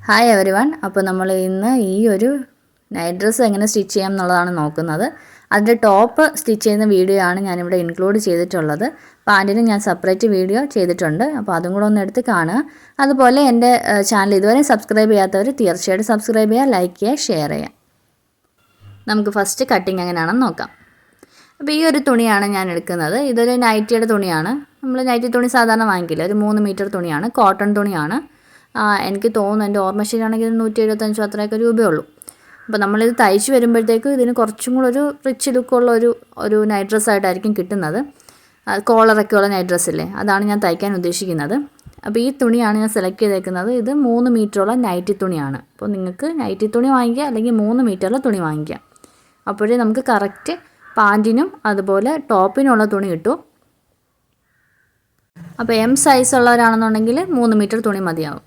Hi everyone. അപ്പോൾ നമ്മൾ ഇന്ന് ഈ ഒരു നൈറ്റ് ഡ്രസ്സ് എങ്ങനെ സ്റ്റിച്ച് ചെയ്യാം എന്നുള്ളതാണ് നോക്കുന്നത്. അതിൻ്റെ ടോപ്പ് സ്റ്റിച്ച് ചെയ്യുന്ന വീഡിയോ ആണ് ഞാനിവിടെ ഇൻക്ലൂഡ് ചെയ്തിട്ടുള്ളത്. പാൻറ്റിന് ഞാൻ സെപ്പറേറ്റ് വീഡിയോ ചെയ്തിട്ടുണ്ട്. അപ്പോൾ അതും കൂടെ ഒന്ന് എടുത്ത് കാണുക. അതുപോലെ എൻ്റെ ചാനൽ ഇതുവരെ സബ്സ്ക്രൈബ് ചെയ്യാത്തവർ തീർച്ചയായിട്ടും സബ്സ്ക്രൈബ് ചെയ്യുക, ലൈക്ക് ചെയ്യുക, ഷെയർ ചെയ്യുക. നമുക്ക് ഫസ്റ്റ് കട്ടിങ് എങ്ങനെയാണെന്ന് നോക്കാം. അപ്പോൾ ഈ ഒരു തുണിയാണ് ഞാൻ എടുക്കുന്നത്. ഇതൊരു നൈറ്റിയുടെ തുണിയാണ്. നമ്മൾ നൈറ്റി തുണി സാധാരണ വാങ്ങിക്കില്ല. ഒരു 3 മീറ്റർ തുണിയാണ്, കോട്ടൺ തുണിയാണ്. എനിക്ക് തോന്നുന്നു എൻ്റെ ഓർമ്മ ശരിയാണെങ്കിൽ 175 അത്രയൊക്കെ രൂപയുള്ളൂ. അപ്പോൾ നമ്മളിത് തയ്ച്ച് വരുമ്പോഴത്തേക്ക് ഇതിന് കുറച്ചും കൂടെ ഒരു റിച്ച് ലുക്കുള്ള ഒരു നൈറ്റ് ഡ്രസ്സായിട്ടായിരിക്കും കിട്ടുന്നത്. കോളറൊക്കെ ഉള്ള നൈറ്റ് ഡ്രസ്സില്ലേ, അതാണ് ഞാൻ തയ്ക്കാൻ ഉദ്ദേശിക്കുന്നത്. അപ്പോൾ ഈ തുണിയാണ് ഞാൻ സെലക്ട് ചെയ്തേക്കുന്നത്. ഇത് 3 മീറ്ററുള്ള നൈറ്റി തുണിയാണ്. അപ്പോൾ നിങ്ങൾക്ക് നൈറ്റി തുണി വാങ്ങിക്കുക, അല്ലെങ്കിൽ 3 മീറ്ററുള്ള തുണി വാങ്ങിക്കുക. അപ്പോഴേ നമുക്ക് കറക്റ്റ് പാൻറ്റിനും അതുപോലെ ടോപ്പിനുള്ള തുണി കിട്ടും. അപ്പോൾ M സൈസ് ഉള്ളവരാണെന്നുണ്ടെങ്കിൽ 3 മീറ്റർ തുണി മതിയാവും.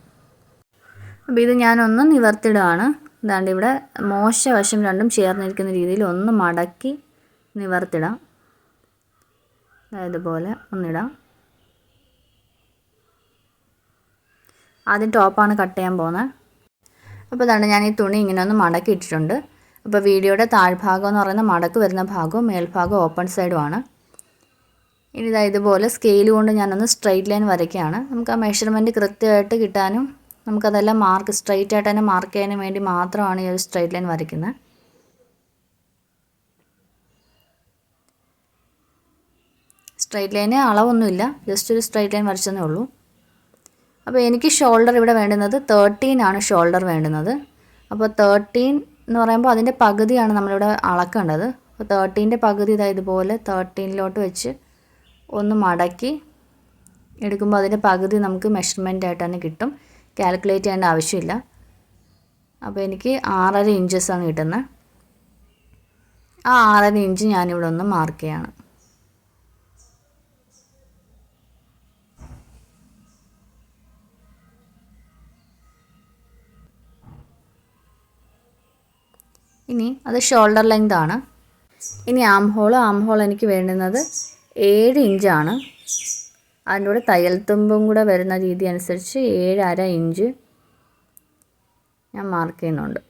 അപ്പോൾ ഇത് ഞാനൊന്ന് നിവർത്തിടുകയാണ്. ഇതാണ്ട് ഇവിടെ മോശവശം രണ്ടും ചേർന്നിരിക്കുന്ന രീതിയിൽ ഒന്ന് മടക്കി നിവർത്തിടാം. ഇതുപോലെ ഒന്നിടാം. ആദ്യം ടോപ്പാണ് കട്ട് ചെയ്യാൻ പോകുന്നത്. അപ്പോൾ ഇതാണ്ട് ഞാൻ ഈ തുണി ഇങ്ങനെ ഒന്ന് മടക്കി ഇട്ടിട്ടുണ്ട്. അപ്പോൾ വീഡിയോയുടെ താഴ്ഭാഗം എന്ന് പറയുന്ന മടക്ക് വരുന്ന ഭാഗവും മേൽഭാഗം ഓപ്പൺ സൈഡുമാണ്. ഇനി ഇതുപോലെ സ്കെയിൽ കൊണ്ട് ഞാനൊന്ന് സ്ട്രെയിറ്റ് ലൈൻ വരയ്ക്കുകയാണ്. നമുക്ക് ആ മെഷർമെൻറ്റ് കൃത്യമായിട്ട് കിട്ടാനും നമുക്കതെല്ലാം സ്ട്രെയിറ്റ് ആയിട്ട് തന്നെ മാർക്ക് ചെയ്യാനും വേണ്ടി മാത്രമാണ് ഈ ഒരു സ്ട്രെയിറ്റ് ലൈൻ വരയ്ക്കുന്നത്. സ്ട്രെയിറ്റ് ലൈന് അളവൊന്നുമില്ല, ജസ്റ്റ് ഒരു സ്ട്രെയിറ്റ് ലൈൻ വരച്ചതേ ഉള്ളൂ. അപ്പോൾ എനിക്ക് ഷോൾഡർ ഇവിടെ വേണ്ടുന്നത് 13 ആണ് ഷോൾഡർ വേണ്ടുന്നത്. അപ്പോൾ 13 എന്ന് പറയുമ്പോൾ അതിൻ്റെ പകുതിയാണ് നമ്മളിവിടെ അളക്കേണ്ടത്. അപ്പോൾ 13ൻ്റെ പകുതി ഇതുപോലെ 13ലോട്ട് വെച്ച് ഒന്ന് മടക്കി എടുക്കുമ്പോൾ അതിൻ്റെ പകുതി നമുക്ക് മെഷർമെൻ്റ് ആയിട്ട് തന്നെ കിട്ടും. കാൽക്കുലേറ്റ് ചെയ്യേണ്ട ആവശ്യമില്ല. അപ്പോൾ എനിക്ക് 6.5 ഇഞ്ചസാണ് കിട്ടുന്നത്. ആ 6.5 ഇഞ്ച് ഞാനിവിടെ ഒന്ന് മാർക്ക് ചെയ്യാണ്. ഇനി അത് ഷോൾഡർ ലെങ്ത് ആണ്. ഇനി ആം ഹോൾ എനിക്ക് വേണ്ടുന്നത് 7 ഇഞ്ചാണ്. അതിൻ്റെ കൂടെ തയ്യൽ തുമ്പും കൂടെ വരുന്ന രീതി അനുസരിച്ച് 7.5 ഇഞ്ച് ഞാൻ മാർക്ക് ചെയ്യുന്നുണ്ട്.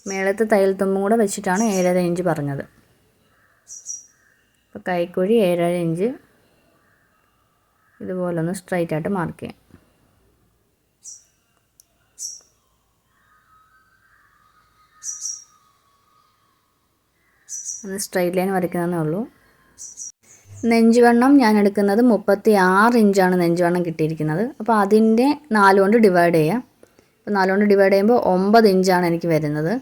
മേളത്തെ തയ്യൽ തുമ്പും കൂടെ വെച്ചിട്ടാണ് 7.5 ഇഞ്ച് പറഞ്ഞത്. അപ്പോൾ കൈക്കുഴി 7.5 ഇഞ്ച് ഇതുപോലെ ഒന്ന് സ്ട്രൈറ്റ് ആയിട്ട് മാർക്ക് ചെയ്യാം. ഒന്ന് സ്ട്രൈറ്റ് ലൈൻ വരയ്ക്കുന്നതേ ഉള്ളൂ. നെഞ്ചുവണ്ണം ഞാൻ എടുക്കുന്നത് 36 ഇഞ്ചാണ് നെഞ്ചുവണ്ണം കിട്ടിയിരിക്കുന്നത്. അപ്പോൾ അതിൻ്റെ 4 കൊണ്ട് ഡിവൈഡ് ചെയ്യാം. അപ്പോൾ 4 കൊണ്ട് ഡിവൈഡ് ചെയ്യുമ്പോൾ 9 ഇഞ്ചാണ് എനിക്ക് വരുന്നത്.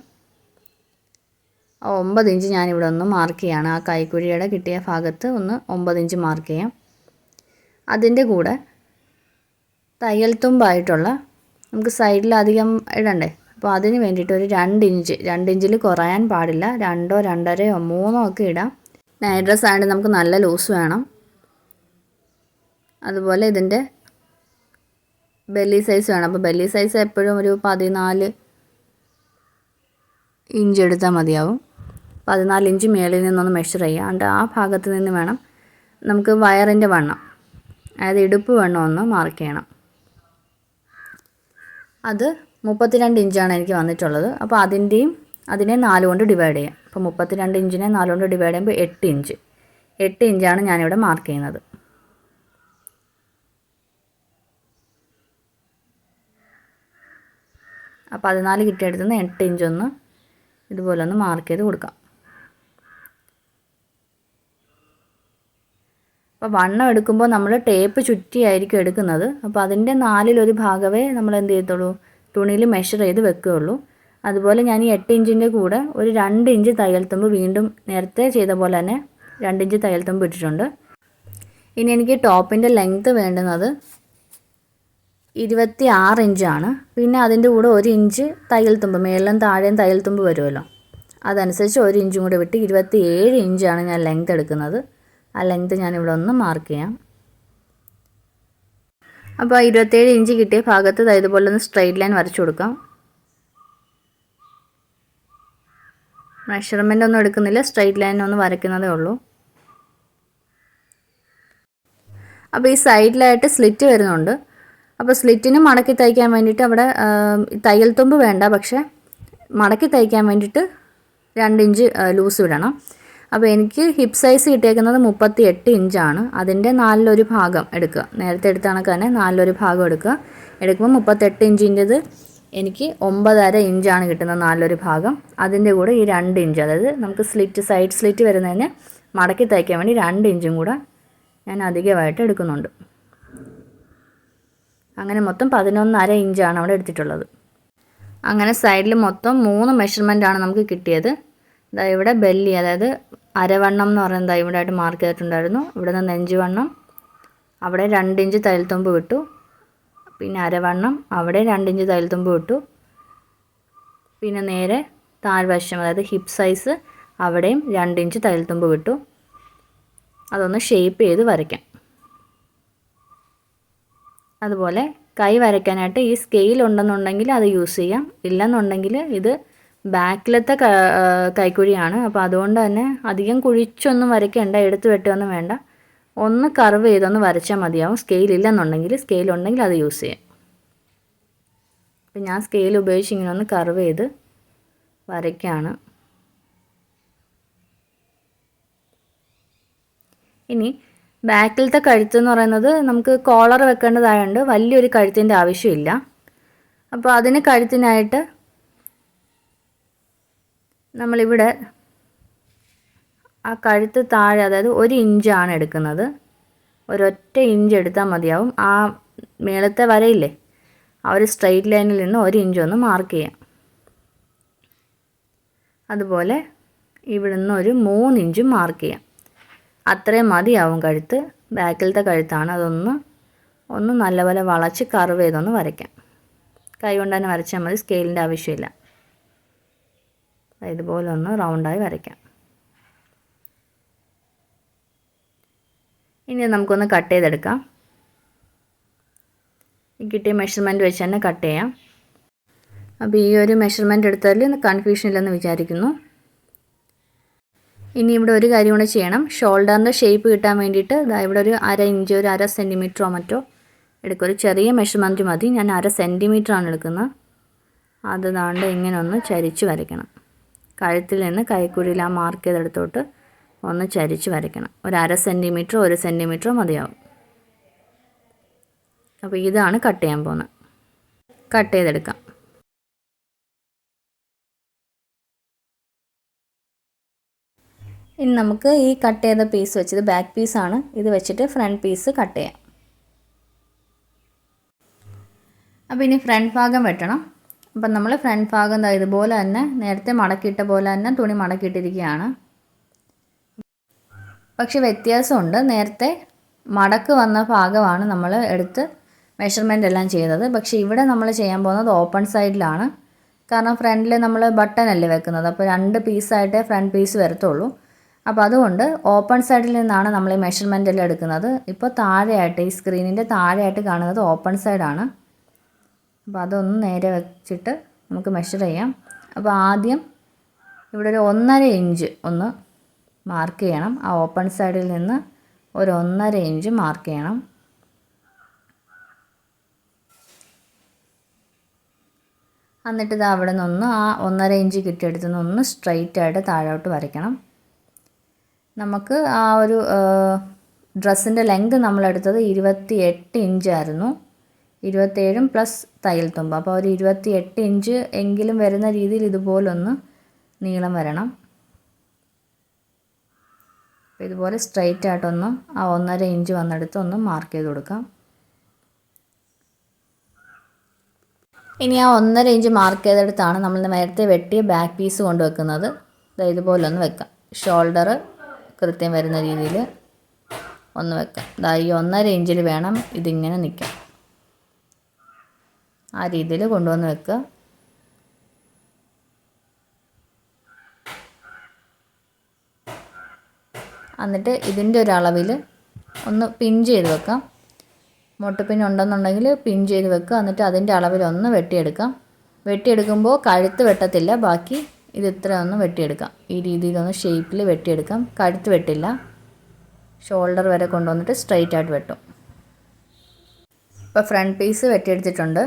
ആ 9 ഇഞ്ച് ഞാനിവിടെ ഒന്ന് മാർക്ക് ചെയ്യാണ്. ആ കൈക്കുഴിയുടെ കിട്ടിയ ഭാഗത്ത് ഒന്ന് 9 ഇഞ്ച് മാർക്ക് ചെയ്യാം. അതിൻ്റെ കൂടെ തയ്യൽ തുമ്പായിട്ടുള്ള നമുക്ക് സൈഡിൽ അധികം ഇടണ്ടേ, അപ്പോൾ അതിന് വേണ്ടിയിട്ട് ഒരു 2 ഇഞ്ചിൽ കുറയാൻ പാടില്ല. 2, 2.5, 3 ഒക്കെ ഇടാം. നൈറ്റ് ഡ്രസ്സ് ആയതുകൊണ്ട് നമുക്ക് നല്ല ലൂസ് വേണം. അതുപോലെ ഇതിൻ്റെ ബെല്ലി സൈസ് വേണം. അപ്പോൾ ബെല്ലി സൈസ് എപ്പോഴും ഒരു 14 ഇഞ്ച് എടുത്താൽ മതിയാവും. 14 ഇഞ്ച് മേളിൽ നിന്നൊന്ന് മെഷർ ചെയ്യുക. എന്നിട്ട് ആ ഭാഗത്ത് നിന്ന് വേണം നമുക്ക് വയറിൻ്റെ വണ്ണം, അതായത് ഇടുപ്പ് വണ്ണം ഒന്ന് മാർക്ക് ചെയ്യണം. അത് 32 ഇഞ്ചാണ് എനിക്ക് വന്നിട്ടുള്ളത്. അപ്പോൾ അതിനെ 4 കൊണ്ട് ഡിവൈഡ് ചെയ്യാം. അപ്പോൾ 32 ഇഞ്ചിനെ 4 കൊണ്ട് ഡിവൈഡ് ചെയ്യുമ്പോൾ 8 ഇഞ്ചാണ് ഞാനിവിടെ മാർക്ക് ചെയ്യുന്നത്. അപ്പോൾ 14 കിട്ടിയെടുത്തുനിന്ന് 8 ഇഞ്ചൊന്ന് ഇതുപോലെ ഒന്ന് മാർക്ക് ചെയ്ത് കൊടുക്കാം. അപ്പോൾ വണ്ണം എടുക്കുമ്പോൾ നമ്മൾ ടേപ്പ് ചുറ്റിയായിരിക്കും എടുക്കുന്നത്. അപ്പോൾ അതിൻ്റെ 4 ഭാഗമേ നമ്മൾ എന്ത് ചെയ്യത്തുള്ളൂ, തുണിയിൽ മെഷർ ചെയ്ത് വെക്കുകയുള്ളൂ. അതുപോലെ ഞാൻ ഈ 8 ഇഞ്ചിൻ്റെ കൂടെ ഒരു 2 ഇഞ്ച് തയ്യൽ തുമ്പ് വീണ്ടും നേരത്തെ ചെയ്ത പോലെ തന്നെ 2 ഇഞ്ച് തയ്യൽ തുമ്പ് ഇട്ടിട്ടുണ്ട്. ഇനി എനിക്ക് ടോപ്പിൻ്റെ ലെങ്ത്ത് വേണ്ടുന്നത് 26 ഇഞ്ചാണ്. പിന്നെ അതിൻ്റെ കൂടെ 1 ഇഞ്ച് തയ്യൽ തുമ്പ്, മേളിലും താഴെയും തയ്യൽ തുമ്പ് വരുമല്ലോ, അതനുസരിച്ച് 1 ഇഞ്ചും കൂടെ വിട്ട് 27 ഇഞ്ചാണ് ഞാൻ ലെങ്ത്ത് എടുക്കുന്നത്. ആ ലെങ്ത്ത് ഞാനിവിടെ ഒന്ന് മാർക്ക് ചെയ്യാം. അപ്പോൾ 27 ഇഞ്ച് കിട്ടിയ ഭാഗത്ത് ഇതുപോലെ ഒന്ന് സ്ട്രെയിറ്റ് ലൈൻ വരച്ചു കൊടുക്കാം. മെഷർമെൻ്റ് ഒന്നും എടുക്കുന്നില്ല, സ്ട്രെയിറ്റ് ലൈൻ ഒന്ന് വരയ്ക്കുന്നതേ ഉള്ളൂ. അപ്പോൾ ഈ സൈഡിലായിട്ട് സ്ലിറ്റ് വരുന്നുണ്ട്. അപ്പോൾ സ്ലിറ്റിന് മടക്കി തയ്ക്കാൻ വേണ്ടിയിട്ട് അവിടെ തയ്യൽ തുമ്പ് വേണ്ട, പക്ഷേ മടക്കി തയ്ക്കാൻ വേണ്ടിയിട്ട് 2 ഇഞ്ച് ലൂസ് വിടണം. അപ്പോൾ എനിക്ക് ഹിപ്പ് സൈസ് കിട്ടിയേക്കുന്നത് 38 ഇഞ്ചാണ്. അതിൻ്റെ 4/1 ഭാഗം എടുക്കുക. നേരത്തെ എടുത്ത കണക്ക് തന്നെ 4/1 ഭാഗം എടുക്കുക. എടുക്കുമ്പോൾ 38 ഇഞ്ചിൻ്റെത് എനിക്ക് 9.5 ഇഞ്ചാണ് കിട്ടുന്നത് 4/1 ഭാഗം. അതിൻ്റെ കൂടെ ഈ 2 ഇഞ്ച്, അതായത് നമുക്ക് സൈഡ് സ്ലിറ്റ് വരുന്നതിന് മടക്കി തയ്ക്കാൻ വേണ്ടി 2 ഇഞ്ചും കൂടെ ഞാൻ അധികമായിട്ട് എടുക്കുന്നുണ്ട്. അങ്ങനെ മൊത്തം 11.5 ഇഞ്ചാണ് അവിടെ എടുത്തിട്ടുള്ളത്. അങ്ങനെ സൈഡിൽ മൊത്തം 3 മെഷർമെൻറ്റാണ് നമുക്ക് കിട്ടിയത്. ഇതാ ഇവിടെ ബെല്ലി, അതായത് അരവണ്ണം എന്ന് പറയുന്നത് ഇവിടെ ആയിട്ട് മാർക്ക് ചെയ്തിട്ടുണ്ടായിരുന്നു. ഇവിടെ നിന്ന് നെഞ്ചുവണ്ണം, അവിടെ 2 ഇഞ്ച് തയ്യൽ തുമ്പ് വിട്ടു. പിന്നെ അരവണ്ണം, അവിടെ 2 ഇഞ്ച് തയ്യൽ തുമ്പ് വിട്ടു. പിന്നെ നേരെ താഴ്വശം, അതായത് ഹിപ്പ് സൈസ്, അവിടെയും 2 ഇഞ്ച് തയ്യൽ തുമ്പ് വിട്ടു. അതൊന്ന് ഷേപ്പ് ചെയ്ത് വരയ്ക്കാം. അതുപോലെ കൈ വരയ്ക്കാനായിട്ട് ഈ സ്കെയിൽ ഉണ്ടെന്നുണ്ടെങ്കിൽ അത് യൂസ് ചെയ്യാം. ഇല്ലെന്നുണ്ടെങ്കിൽ ഇത് ബാക്കിലത്തെ കൈക്കുഴിയാണ്. അപ്പോൾ അതുകൊണ്ട് തന്നെ അധികം കുഴിച്ചൊന്നും വരയ്ക്കേണ്ട, എടുത്ത് വെട്ടുകയൊന്നും വേണ്ട. ഒന്ന് കർവ് ചെയ്തൊന്ന് വരച്ചാൽ മതിയാവും. സ്കെയിൽ ഇല്ലെന്നുണ്ടെങ്കിൽ, സ്കെയിൽ ഉണ്ടെങ്കിൽ അത് യൂസ് ചെയ്യാം. അപ്പം ഞാൻ സ്കെയിൽ ഉപയോഗിച്ച് ഇങ്ങനെ ഒന്ന് കർവ് ചെയ്ത് വരയ്ക്കുകയാണ്. ഇനി ബാക്കിലത്തെ കഴുത്ത് എന്ന് പറയുന്നത് നമുക്ക് കോളർ വെക്കേണ്ടതായതുകൊണ്ട് വലിയൊരു കഴുത്തിൻ്റെ ആവശ്യമില്ല. അപ്പോൾ അതിന് കഴുത്തിനായിട്ട് നമ്മളിവിടെ ആ കഴുത്ത് താഴെ, അതായത് 1 ഇഞ്ചാണ് എടുക്കുന്നത്. ഒരൊറ്റ ഇഞ്ച് എടുത്താൽ മതിയാവും. ആ മേളത്തെ വരയില്ലേ, ആ ഒരു സ്ട്രെയിറ്റ് ലൈനിൽ നിന്ന് 1 ഇഞ്ച് ഒന്ന് മാർക്ക് ചെയ്യാം. അതുപോലെ ഇവിടുന്ന് ഒരു 3 ഇഞ്ചും മാർക്ക് ചെയ്യാം. അത്രയും മതിയാവും കഴുത്ത്. ബാക്കിലത്തെ കഴുത്താണ്. ഒന്ന് നല്ലപോലെ വളച്ച് കർവ് ചെയ്തൊന്ന് വരയ്ക്കാം. കൈ കൊണ്ട് തന്നെ വരച്ചാൽ മതി, സ്കെയിലിൻ്റെ ആവശ്യമില്ല. ഇതുപോലെ ഒന്ന് റൗണ്ടായി വരയ്ക്കാം. ഇനി നമുക്കൊന്ന് കട്ട് ചെയ്തെടുക്കാം. ഈ കിട്ടിയ മെഷർമെൻറ്റ് വെച്ച് തന്നെ കട്ട് ചെയ്യാം. അപ്പോൾ ഈ ഒരു മെഷർമെൻറ്റ് എടുത്തതിൽ കൺഫ്യൂഷൻ ഇല്ലെന്ന് വിചാരിക്കുന്നു. ഇനി ഇവിടെ ഒരു കാര്യം കൂടെ ചെയ്യണം. ഷോൾഡറിൻ്റെ ഷേപ്പ് കിട്ടാൻ വേണ്ടിയിട്ട് ഇവിടെ ഒരു 1/2 ഇഞ്ച്, ഒരു 1/2 സെൻറ്റിമീറ്ററോ മറ്റോ എടുക്കുക. ഒരു ചെറിയ മെഷർമെൻറ്റ് മതി. ഞാൻ 1/2 സെൻറ്റിമീറ്ററാണ് എടുക്കുന്നത്. അത് ദാണ്ട് ഇങ്ങനെ ഒന്ന് ചരിച്ച് വരയ്ക്കണം. കഴുത്തിൽ നിന്ന് കൈക്കുഴിയിൽ ആ മാർക്ക് ചെയ്തെടുത്തോട്ട് ഒന്ന് ചരിച്ച് വരയ്ക്കണം. ഒരു 1/2 സെൻറ്റിമീറ്ററോ 1 സെൻറ്റിമീറ്ററോ മതിയാവും. അപ്പോൾ ഇതാണ് കട്ട് ചെയ്യാൻ പോകുന്നത്. കട്ട് ചെയ്തെടുക്കാം. ഇനി നമുക്ക് ഈ കട്ട് ചെയ്ത പീസ് വെച്ചത് ബാക്ക് പീസാണ്, ഇത് വെച്ചിട്ട് ഫ്രണ്ട് പീസ് കട്ട് ചെയ്യാം. അപ്പോൾ ഇനി ഫ്രണ്ട് ഭാഗം വെട്ടണം. അപ്പം നമ്മൾ ഫ്രണ്ട് ഭാഗം ഇതുപോലെ തന്നെ നേരത്തെ മടക്കിയിട്ട പോലെ തന്നെ തുണി മടക്കിയിട്ടിരിക്കുകയാണ്. പക്ഷെ വ്യത്യാസമുണ്ട്. നേരത്തെ മടക്ക് വന്ന ഭാഗമാണ് നമ്മൾ എടുത്ത് മെഷർമെൻ്റ് എല്ലാം ചെയ്തത്. പക്ഷേ ഇവിടെ നമ്മൾ ചെയ്യാൻ പോകുന്നത് ഓപ്പൺ സൈഡിലാണ്. കാരണം ഫ്രണ്ടിൽ നമ്മൾ ബട്ടൺ അല്ലേ വെക്കുന്നത്. അപ്പോൾ 2 പീസായിട്ടേ ഫ്രണ്ട് പീസ് വരത്തുള്ളൂ. അപ്പോൾ അതുകൊണ്ട് ഓപ്പൺ സൈഡിൽ നിന്നാണ് നമ്മൾ ഈ മെഷർമെൻ്റ് എല്ലാം എടുക്കുന്നത്. ഇപ്പോൾ താഴെയായിട്ട്, ഈ സ്ക്രീനിൻ്റെ താഴെയായിട്ട് കാണുന്നത് ഓപ്പൺ സൈഡാണ്. അപ്പോൾ അതൊന്ന് നേരെ വെച്ചിട്ട് നമുക്ക് മെഷർ ചെയ്യാം. അപ്പോൾ ആദ്യം ഇവിടെ ഒരു 1.5 ഇഞ്ച് ഒന്ന് മാർക്ക് ചെയ്യണം. ആ ഓപ്പൺ സൈഡിൽ നിന്ന് ഒരു 1.5 ഇഞ്ച് മാർക്ക് ചെയ്യണം. എന്നിട്ട് ഇത് അവിടെ നിന്ന് ആ 1.5 ഇഞ്ച് കിട്ടിയെടുത്ത് ഒന്ന് സ്ട്രെയിറ്റ് ആയിട്ട് താഴോട്ട് വരയ്ക്കണം. നമുക്ക് ആ ഒരു ഡ്രസ്സിൻ്റെ ലെങ്ത് നമ്മളെടുത്തത് 28 ഇഞ്ചായിരുന്നു. 27 പ്ലസ് തയ്യൽ തുമ്പ്. അപ്പോൾ ഒരു 28 ഇഞ്ച് എങ്കിലും വരുന്ന രീതിയിൽ ഇതുപോലൊന്ന് നീളം വരണം. അപ്പോൾ ഇതുപോലെ സ്ട്രെയിറ്റ് ആയിട്ടൊന്ന് ആ 1.5 ഇഞ്ച് വന്നെടുത്ത് ഒന്ന് മാർക്ക് ചെയ്ത് കൊടുക്കാം. ഇനി ആ 1.5 ഇഞ്ച് മാർക്ക് ചെയ്തെടുത്താണ് നമ്മൾ നേരത്തെ വെട്ടിയ ബാക്ക് പീസ് കൊണ്ടുവെക്കുന്നത്. ഇതുപോലെ ഒന്ന് വെക്കാം. ഷോൾഡർ കൃത്യം വരുന്ന രീതിയിൽ ഒന്ന് വെക്കാം. ഈ 1.5 ഇഞ്ചിൽ വേണം ഇതിങ്ങനെ നിൽക്കാൻ. ആ രീതിയിൽ കൊണ്ടുവന്ന് വെക്കുക. എന്നിട്ട് ഇതിൻ്റെ ഒരു അളവിൽ ഒന്ന് പിൻ ചെയ്ത് വെക്കാം. മുട്ടുപിൻ ഉണ്ടെന്നുണ്ടെങ്കിൽ പിൻ ചെയ്ത് വെക്കുക. എന്നിട്ട് അതിൻ്റെ അളവിൽ ഒന്ന് വെട്ടിയെടുക്കാം. വെട്ടിയെടുക്കുമ്പോൾ കഴുത്ത് വെട്ടത്തില്ല, ബാക്കി ഇത് ഇത്ര ഒന്ന് വെട്ടിയെടുക്കാം. ഈ രീതിയിലൊന്ന് ഷേപ്പിൽ വെട്ടിയെടുക്കാം. കഴുത്ത് വെട്ടില്ല. ഷോൾഡർ വരെ കൊണ്ടുവന്നിട്ട് സ്ട്രെയിറ്റ് ആയിട്ട് വെട്ടും. ഇപ്പോൾ ഫ്രണ്ട് പീസ് വെട്ടിയെടുത്തിട്ടുണ്ട്.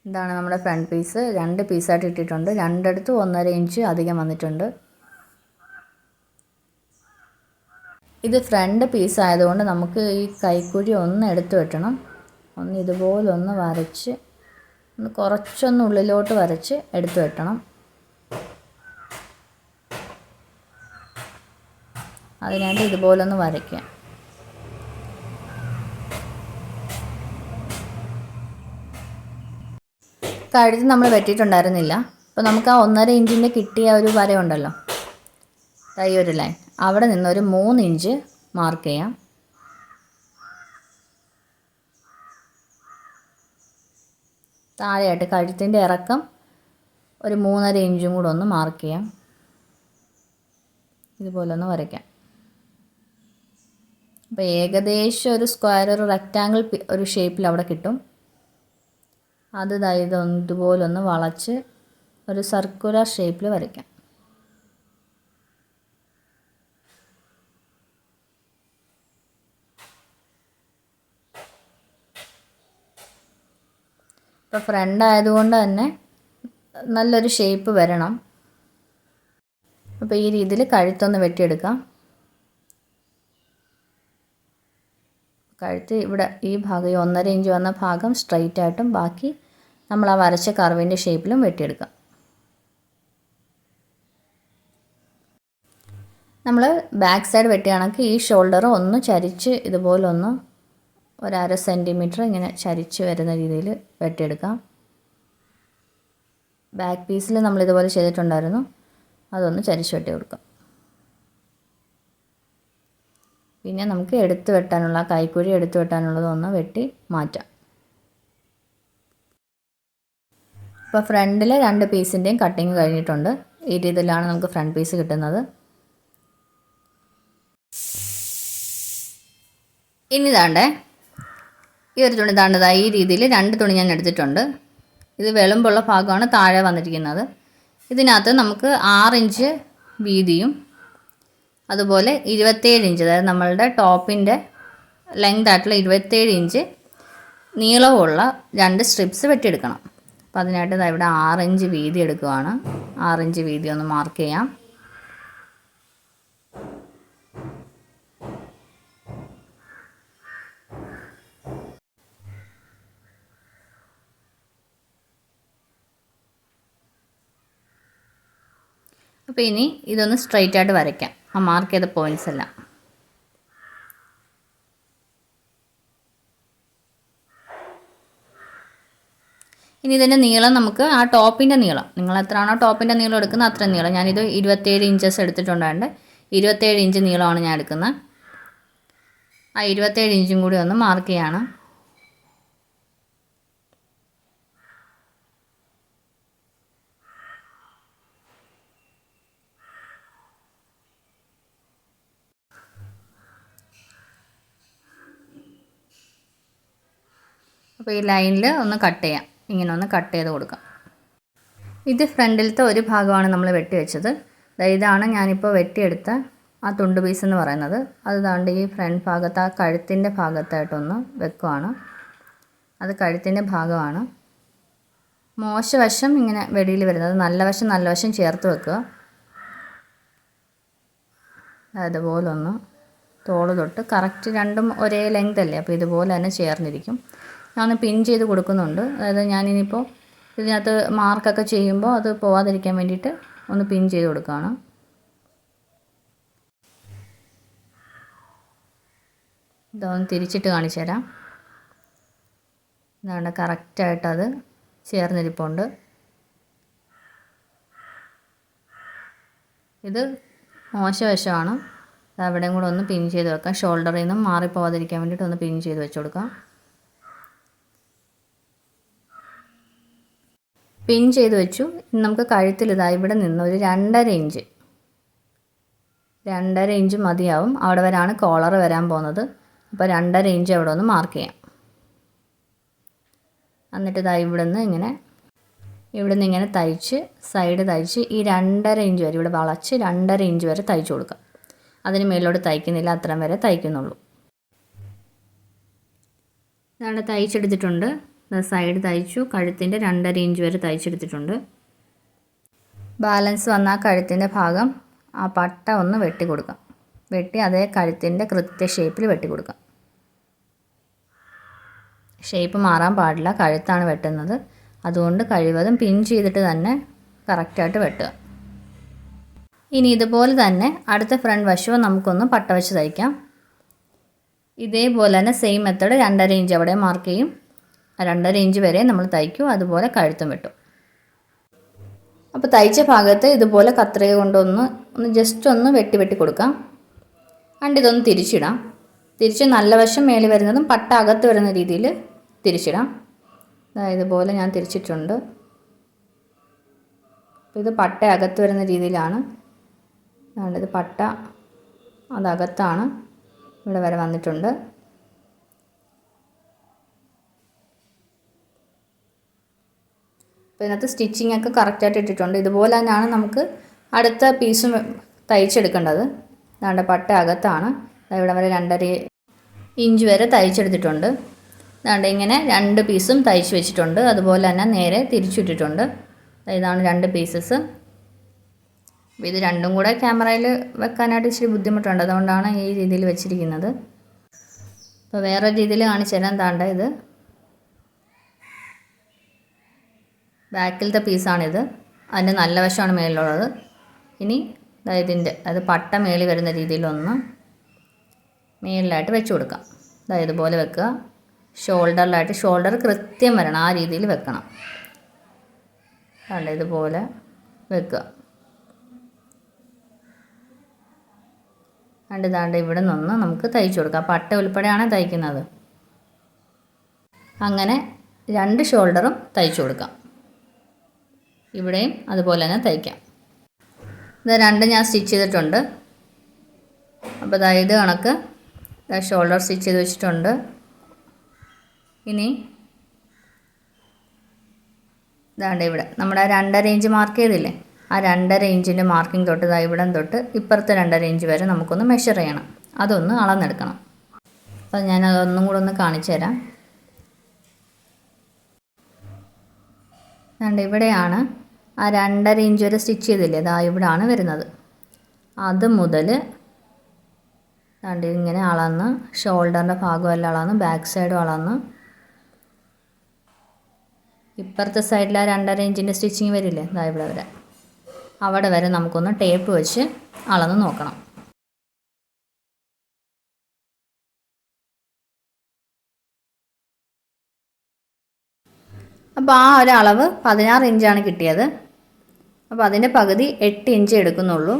ഇതാണ് നമ്മുടെ ഫ്രണ്ട് പീസ്. 2 പീസായിട്ട് ഇട്ടിട്ടുണ്ട്. രണ്ടിടത്തും 1.5 ഇഞ്ച് അധികം വന്നിട്ടുണ്ട്. ഇത് ഫ്രണ്ട് പീസ് ആയതുകൊണ്ട് നമുക്ക് ഈ കൈക്കുഴി ഒന്ന് എടുത്ത് വെട്ടണം. ഒന്ന് ഇതുപോലെ ഒന്ന് വരച്ച് ഒന്ന് കുറച്ചൊന്ന് ഉള്ളിലോട്ട് വരച്ച് എടുത്ത് വെട്ടണം. അതിനായിട്ട് ഇതുപോലൊന്ന് വരയ്ക്കാം. കഴുത്ത് നമ്മൾ വെട്ടിയിട്ടുണ്ടായിരുന്നില്ല. അപ്പോൾ നമുക്ക് ആ 1.5 ഇഞ്ചിൻ്റെ കിട്ടിയ ഒരു വരയുണ്ടല്ലോ, ഈ ഒരു ലൈൻ, അവിടെ നിന്നൊരു 3 ഇഞ്ച് മാർക്ക് ചെയ്യാം. താഴെയായിട്ട് കഴുത്തിൻ്റെ ഇറക്കം ഒരു 3.5 ഇഞ്ചും കൂടെ ഒന്ന് മാർക്ക് ചെയ്യാം. ഇതുപോലെ ഒന്ന് വരയ്ക്കാം. അപ്പോൾ ഏകദേശം ഒരു സ്ക്വയർ, ഒരു റെക്റ്റാങ്കിൾ ഒരു ഷേപ്പിൽ അവിടെ കിട്ടും. അത് ഇതുപോലൊന്ന് വളച്ച് ഒരു സർക്കുലർ ഷേപ്പിൽ വരയ്ക്കാം. ഇപ്പോൾ ഫ്രണ്ട് ആയതുകൊണ്ട് തന്നെ നല്ലൊരു ഷേപ്പ് വരണം. അപ്പോൾ ഈ രീതിയിൽ കഴുത്തൊന്ന് വെട്ടിയെടുക്കാം. കഴുത്ത് ഇവിടെ ഈ ഭാഗം, ഈ 1.5 ഇഞ്ച് വന്ന ഭാഗം സ്ട്രൈറ്റ് ആയിട്ടും ബാക്കി നമ്മൾ ആ വരച്ച കർവിൻ്റെ ഷേപ്പിലും വെട്ടിയെടുക്കാം. നമ്മൾ ബാക്ക് സൈഡ് വെട്ടുകയാണെങ്കിൽ ഈ ഷോൾഡർ ഒന്ന് ചരിച്ച് ഇതുപോലൊന്ന് 1/2 സെൻറ്റിമീറ്റർ ഇങ്ങനെ ചരിച്ച് വരുന്ന രീതിയിൽ വെട്ടിയെടുക്കാം. ബാക്ക് പീസിൽ നമ്മൾ ഇതുപോലെ ചെയ്തിട്ടുണ്ടായിരുന്നു. അതൊന്ന് ചരിച്ച് വെട്ടി കൊടുക്കാം. പിന്നെ നമുക്ക് എടുത്ത് വെട്ടാനുള്ള, കൈക്കുഴി എടുത്ത് വെട്ടാനുള്ളതൊന്ന് വെട്ടി മാറ്റാം. ഇപ്പോൾ ഫ്രണ്ടിൽ 2 പീസിൻ്റെയും കട്ടിങ് കഴിഞ്ഞിട്ടുണ്ട്. ഈ രീതിയിലാണ് നമുക്ക് ഫ്രണ്ട് പീസ് കിട്ടുന്നത്. ഇനി താണ്ടേ ഈ ഒരു തുണി താണ്ടതായി ഈ രീതിയിൽ 2 തുണി ഞാൻ എടുത്തിട്ടുണ്ട്. ഇത് വെളുമ്പുള്ള ഭാഗമാണ് താഴെ വന്നിരിക്കുന്നത്. ഇതിനകത്ത് നമുക്ക് 6 ഇഞ്ച് വീതിയും അതുപോലെ 27 ഇഞ്ച്, അതായത് നമ്മളുടെ ടോപ്പിൻ്റെ ലെങ്ത് ആയിട്ടുള്ള 27 ഇഞ്ച് നീളമുള്ള 2 സ്ട്രിപ്സ് വെട്ടിയെടുക്കണം. അപ്പോൾ അതിനായിട്ട് ഇവിടെ 6 ഇഞ്ച് വീതി എടുക്കുകയാണ്. 6 ഇഞ്ച് വീതി ഒന്ന് മാർക്ക് ചെയ്യാം. അപ്പോൾ ഇനി ഇതൊന്ന് സ്ട്രൈറ്റ് ആയിട്ട് വരയ്ക്കാം, ആ മാർക്ക് ചെയ്ത പോയിൻറ്റ്സ് എല്ലാം. ഇനി ഇതിൻ്റെ നീളം നമുക്ക് ആ ടോപ്പിൻ്റെ നീളം, നിങ്ങൾ എത്രയാണോ ടോപ്പിൻ്റെ നീളം എടുക്കുന്നത് അത്രയും നീളം. ഞാനിത് 27 ഇഞ്ചസ് എടുത്തിട്ടുണ്ടായിട്ട് 27 ഇഞ്ച് നീളമാണ് ഞാൻ എടുക്കുന്നത്. ആ 27 ഇഞ്ചും കൂടി ഒന്ന് മാർക്ക് ചെയ്യാണ്. അപ്പോൾ ഈ ലൈനിൽ ഒന്ന് കട്ട് ചെയ്യാം, ഇങ്ങനെ ഒന്ന് കട്ട് ചെയ്ത് കൊടുക്കാം. ഇത് ഫ്രണ്ടിലത്തെ ഒരു ഭാഗമാണ് നമ്മൾ വെട്ടി വെച്ചത്. ഇതാണ് ഞാനിപ്പോൾ വെട്ടിയെടുത്ത ആ തുണ്ട് പീസ് എന്ന് പറയുന്നത്. അത് താണ്ട് ഈ ഫ്രണ്ട് ഭാഗത്ത്, ആ കഴുത്തിൻ്റെ ഭാഗത്തായിട്ടൊന്ന് വെക്കുവാണ്. അത് കഴുത്തിൻ്റെ ഭാഗമാണ്. മോശവശം ഇങ്ങനെ വെളിയിൽ വരുന്നത്, നല്ല വശം ചേർത്ത് വെക്കുക. അതുപോലൊന്ന് തോള് തൊട്ട് കറക്റ്റ് രണ്ടും ഒരേ ലെങ്ത് അല്ലേ, അപ്പോൾ ഇതുപോലെ തന്നെ ചേർന്നിരിക്കും. ഞാനൊന്ന് പിൻ ചെയ്ത് കൊടുക്കുന്നുണ്ട്. അതായത് ഞാനിനിപ്പോൾ ഇതിനകത്ത് മാർക്കൊക്കെ ചെയ്യുമ്പോൾ അത് പോവാതിരിക്കാൻ വേണ്ടിയിട്ട് ഒന്ന് പിൻ ചെയ്ത് കൊടുക്കുകയാണ്. ഇതൊന്ന് തിരിച്ചിട്ട് കാണിച്ചു തരാം. ഇതാണ് കറക്റ്റായിട്ടത് ചേർന്നിരിപ്പുണ്ട്. ഇത് മോശവശമാണ്. അവിടെയും കൂടെ ഒന്ന് പിൻ ചെയ്ത് വെക്കാം. ഷോൾഡറിൽ നിന്നും മാറിപ്പോവാതിരിക്കാൻ വേണ്ടിയിട്ട് ഒന്ന് പിൻ ചെയ്ത് വെച്ച് കൊടുക്കാം. പിൻ ചെയ്ത് വെച്ചു. നമുക്ക് കഴുത്തിൽ ഇവിടെ നിന്ന് ഒരു 2.5 ഇഞ്ച് മതിയാവും. അവിടെ വരെയാണ് കോളർ വരാൻ പോകുന്നത്. അപ്പോൾ 2.5 ഇഞ്ച് അവിടെ ഒന്ന് മാർക്ക് ചെയ്യാം. എന്നിട്ട് ഇവിടെ നിന്ന് ഇങ്ങനെ തയ്ച്ച് സൈഡ് തയ്ച്ച് ഈ 2.5 ഇഞ്ച് വരെ ഇവിടെ വളച്ച് 2.5 ഇഞ്ച് വരെ തയ്ച്ചു കൊടുക്കാം. അതിന് മേലോട്ട് തയ്ക്കുന്നില്ല, അത്രയും വരെ തയ്ക്കുന്നുള്ളൂ. ഇതാണ് തയ്ച്ചെടുത്തിട്ടുണ്ട്. സൈഡ് തയ്ച്ചു. കഴുത്തിൻ്റെ 2.5 ഇഞ്ച് വരെ തയ്ച്ചെടുത്തിട്ടുണ്ട്. ബാലൻസ് വന്ന ആ കഴുത്തിൻ്റെ ഭാഗം ആ പട്ട ഒന്ന് വെട്ടി കൊടുക്കാം. വെട്ടി അതേ കഴുത്തിൻ്റെ കൃത്യ ഷേപ്പിൽ വെട്ടി കൊടുക്കാം. ഷേപ്പ് മാറാൻ പാടില്ല. കഴുത്താണ് വെട്ടുന്നത്. അതുകൊണ്ട് കഴിവതും പിൻ ചെയ്തിട്ട് തന്നെ കറക്റ്റായിട്ട് വെട്ടുക. ഇനി ഇതുപോലെ തന്നെ അടുത്ത ഫ്രണ്ട് വശവും നമുക്കൊന്ന് പട്ട വെച്ച് തയ്ക്കാം. ഇതേപോലെ തന്നെ സെയിം മെത്തേഡ് 2.5 ഇഞ്ച് അവിടെ മാർക്ക് ചെയ്യും. 2.5 ഇഞ്ച് വരെ നമ്മൾ തയ്ക്കും. അതുപോലെ കഴുത്തും വെട്ടും. അപ്പോൾ തയ്ച്ച ഭാഗത്ത് ഇതുപോലെ കത്രിക കൊണ്ടൊന്ന് ജസ്റ്റ് ഒന്ന് വെട്ടി കൊടുക്കാം. അണ്ട് ഇതൊന്ന് തിരിച്ചിടാം. തിരിച്ച് നല്ല വശം മേളിൽ വരുന്നതും പട്ട അകത്ത് വരുന്ന രീതിയിൽ തിരിച്ചിടാം. ഇതുപോലെ ഞാൻ തിരിച്ചിട്ടുണ്ട്. അപ്പോൾ ഇത് പട്ട അകത്ത് വരുന്ന രീതിയിലാണ്. ഇത് പട്ട അതകത്താണ്. ഇവിടെ വരെ വന്നിട്ടുണ്ട്. അപ്പോൾ ഇതിനകത്ത് സ്റ്റിച്ചിങ് ഒക്കെ കറക്റ്റായിട്ട് ഇട്ടിട്ടുണ്ട്. ഇതുപോലെ തന്നെയാണ് നമുക്ക് അടുത്ത പീസും തയ്ച്ചെടുക്കേണ്ടത്. അതാണ്ട് പട്ട അകത്താണ്. ഇവിടെ വരെ 2.5 ഇഞ്ച് വരെ തയ്ച്ചെടുത്തിട്ടുണ്ട്. അതാണ്ട് ഇങ്ങനെ 2 പീസും തയ്ച്ച് വെച്ചിട്ടുണ്ട്. അതുപോലെ തന്നെ നേരെ തിരിച്ചിട്ടിട്ടുണ്ട്. ഇതാണ് 2 പീസസ്. ഇത് രണ്ടും കൂടെ ക്യാമറയിൽ വെക്കാനായിട്ട് ഇച്ചിരി ബുദ്ധിമുട്ടുണ്ട്. അതുകൊണ്ടാണ് ഈ രീതിയിൽ വെച്ചിരിക്കുന്നത്. അപ്പോൾ വേറെ രീതിയിൽ കാണിച്ചു തരാൻ. താണ്ട ഇത് ബാക്കിലത്തെ പീസാണിത്. അതിൻ്റെ നല്ല വശമാണ് മേളിലുള്ളത്. ഇനി ഇതിൻ്റെ അത് പട്ട മേളിൽ വരുന്ന രീതിയിലൊന്ന് മേളിലായിട്ട് വെച്ച് കൊടുക്കാം. ഇതുപോലെ വെക്കുക. ഷോൾഡറിലായിട്ട് ഷോൾഡർ കൃത്യം വരണം. ആ രീതിയിൽ വെക്കണം. ഇതുപോലെ വെക്കുക. ഇതാണ്ട് ഇവിടെ നിന്ന് നമുക്ക് തയ്ച്ചു കൊടുക്കാം. പട്ട ഉൾപ്പെടെയാണ് തയ്ക്കുന്നത്. അങ്ങനെ 2 ഷോൾഡറും തയ്ച്ചു കൊടുക്കാം. ഇവിടെയും അതുപോലെ തന്നെ തയ്ക്കാം. ഇത് 2 ഞാൻ സ്റ്റിച്ച് ചെയ്തിട്ടുണ്ട്. അപ്പോൾ ഇത് കണക്ക് ഷോൾഡർ സ്റ്റിച്ച് ചെയ്ത് വെച്ചിട്ടുണ്ട്. ഇനി ഇതാണ്ട് ഇവിടെ നമ്മുടെ 2.5 ഇഞ്ച് മാർക്ക് ചെയ്തില്ലേ, ആ 2.5 ഇഞ്ചിൻ്റെ മാർക്കിംഗ് തൊട്ട് ഇവിടം തൊട്ട് ഇപ്പുറത്തെ 2.5 ഇഞ്ച് വരെ നമുക്കൊന്ന് മെഷർ ചെയ്യണം. അതൊന്ന് അളന്നെടുക്കണം. അപ്പോൾ ഞാൻ അതൊന്നും കൂടെ ഒന്ന് കാണിച്ചു തരാം. അതുകൊണ്ട് ഇവിടെയാണ് ആ 2.5 ഇഞ്ച് വരെ സ്റ്റിച്ച് ചെയ്തില്ലേ, അതാ ഇവിടെയാണ് വരുന്നത്. അത് മുതൽ അതുകൊണ്ട് ഇങ്ങനെ അളന്ന് ഷോൾഡറിൻ്റെ ഭാഗമെല്ലാം അളന്ന് ബാക്ക് സൈഡും അളന്ന് ഇപ്പുറത്തെ സൈഡിൽ ആ 2.5 ഇഞ്ചിൻ്റെ സ്റ്റിച്ചിങ് വരില്ലേ, അതാ ഇവിടെ വരെ, അവിടെ വരെ നമുക്കൊന്ന് ടേപ്പ് വെച്ച് അളന്ന് നോക്കണം. അപ്പോൾ ആ ഒരു അളവ് 16 ഇഞ്ചാണ് കിട്ടിയത്. അപ്പോൾ അതിൻ്റെ പകുതി 8 ഇഞ്ച് എടുക്കുന്നുള്ളൂ.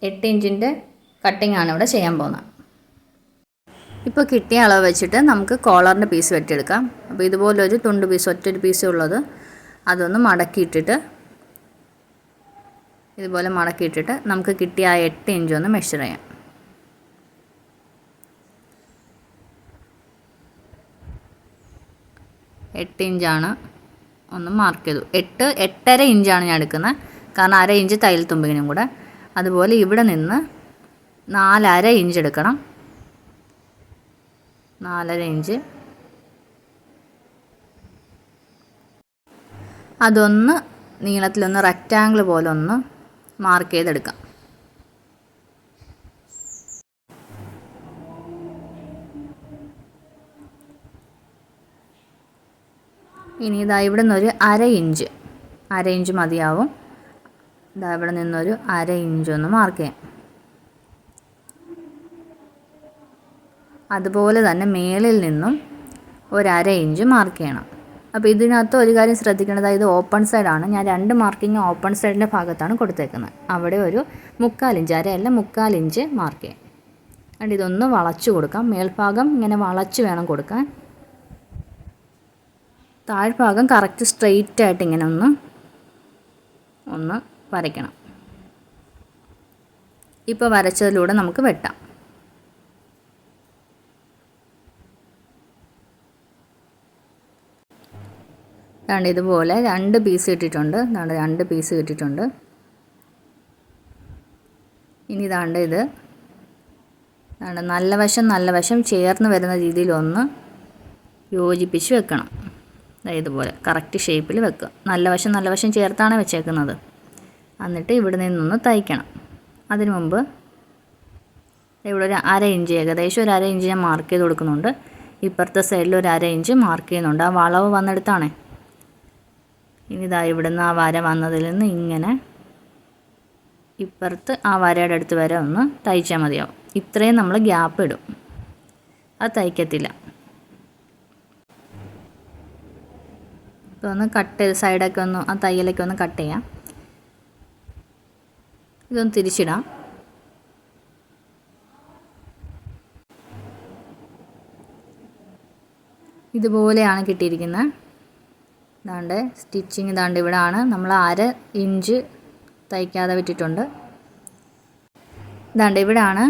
8 ഇഞ്ചിൻ്റെ കട്ടിംഗ് ആണ് ഇവിടെ ചെയ്യാൻ പോകുന്നത്. ഇപ്പോൾ കിട്ടിയ അളവ് വെച്ചിട്ട് നമുക്ക് കോളറിൻ്റെ പീസ് വെട്ടിയെടുക്കാം. അപ്പോൾ ഇതുപോലൊരു തുണ്ട് പീസ്, ഒറ്റൊരു പീസേ ഉള്ളത്, അതൊന്ന് മടക്കിയിട്ടിട്ട് ഇതുപോലെ മടക്കിയിട്ടിട്ട് നമുക്ക് കിട്ടിയ ആ 8 ഇഞ്ച് ഒന്ന് മെഷർ ചെയ്യാം. 8 ഇഞ്ചാണ് ഒന്ന് മാർക്ക് ചെയ്തു. 8.5 ഇഞ്ചാണ് ഞാൻ എടുക്കുന്നത്, കാരണം 1/2 ഇഞ്ച് തയ്യൽ തുമ്പിനും കൂടെ. അതുപോലെ ഇവിടെ നിന്ന് 4.5 ഇഞ്ച് എടുക്കണം. 4.5 ഇഞ്ച് അതൊന്ന് നീളത്തിലൊന്ന് റെക്റ്റാങ്കിൾ പോലെ ഒന്ന് മാർക്ക് ചെയ്തെടുക്കാം. ഇനി ഇതാ ഇവിടെ നിന്നൊരു 1/2 ഇഞ്ച് മതിയാവും. ഇതാ ഇവിടെ നിന്നൊരു 1/2 ഇഞ്ച് ഒന്ന് മാർക്ക് ചെയ്യാം. അതുപോലെ തന്നെ മേളിൽ നിന്നും ഒരു 1/2 ഇഞ്ച് മാർക്ക് ചെയ്യണം. അപ്പോൾ ഇതിനകത്ത് ഒരു കാര്യം ശ്രദ്ധിക്കേണ്ടത്, ഇത് ഓപ്പൺ സൈഡാണ്. ഞാൻ 2 മാർക്കിങ് ഓപ്പൺ സൈഡിൻ്റെ ഭാഗത്താണ് കൊടുത്തേക്കുന്നത്. അവിടെ ഒരു 1/4 ഇഞ്ച്, 1/2 ഇഞ്ച് മാർക്ക് ചെയ്യാം. അതുകൊണ്ട് ഇതൊന്ന് വളച്ചു കൊടുക്കാം. മേൽഭാഗം ഇങ്ങനെ വളച്ച് വേണം കൊടുക്കാൻ. താഴ്ഭാഗം കറക്റ്റ് സ്ട്രെയിറ്റ് ആയിട്ട് ഇങ്ങനെ ഒന്ന് വരയ്ക്കണം. ഇപ്പോൾ വരച്ചതിലൂടെ നമുക്ക് വെട്ടാം. അതുകൊണ്ട് ഇതുപോലെ 2 പീസ് കിട്ടിയിട്ടുണ്ട്. അതുകൊണ്ട് 2 പീസ് കിട്ടിയിട്ടുണ്ട്. ഇനി ഇതാണ്ട് ഇത് നല്ല വശം ചേർന്ന് വരുന്ന രീതിയിൽ ഒന്ന് യോജിപ്പിച്ച് വെക്കണം. ഇതുപോലെ കറക്റ്റ് ഷേപ്പിൽ വെക്കുക. നല്ല വശം ചേർത്താണ് വെച്ചേക്കുന്നത്. എന്നിട്ട് ഇവിടെ നിന്നൊന്ന് തയ്ക്കണം. അതിനു മുമ്പ് ഇവിടെ ഒരു 1/2 ഇഞ്ച്, ഏകദേശം ഒരു 1/2 ഇഞ്ച് ഞാൻ മാർക്ക് ചെയ്ത് കൊടുക്കുന്നുണ്ട്. ഇപ്പുറത്തെ സൈഡിൽ ഒരു 1/2 ഇഞ്ച് മാർക്ക് ചെയ്യുന്നുണ്ട്. ആ വളവ് വന്നെടുത്താണേ. ഇനി ഇതാ ഇവിടുന്ന് ആ വര വന്നതിൽ നിന്ന് ഇങ്ങനെ ഇപ്പുറത്ത് ആ വരയുടെ അടുത്ത് വരെ ഒന്ന് തയ്ച്ചാൽ മതിയാവും. ഇത്രയും നമ്മൾ ഗ്യാപ്പ് ഇടും, അത് തയ്ക്കത്തില്ല. ഇപ്പോൾ ഒന്ന് കട്ട് ചെയ്ത് സൈഡൊക്കെ ഒന്ന് ആ തയ്യലൊക്കെ ഒന്ന് കട്ട് ചെയ്യാം. ഇതൊന്ന് തിരിച്ചിടാം. ഇതുപോലെയാണ് കിട്ടിയിരിക്കുന്നത്. ഇതാണ്ട് സ്റ്റിച്ചിങ് ഇതാണ്ട് ഇവിടെയാണ് നമ്മൾ 1/2 ഇഞ്ച് തയ്ക്കാതെ വിട്ടിട്ടുണ്ട്. ഇതാണ്ട് ഇവിടെയാണ്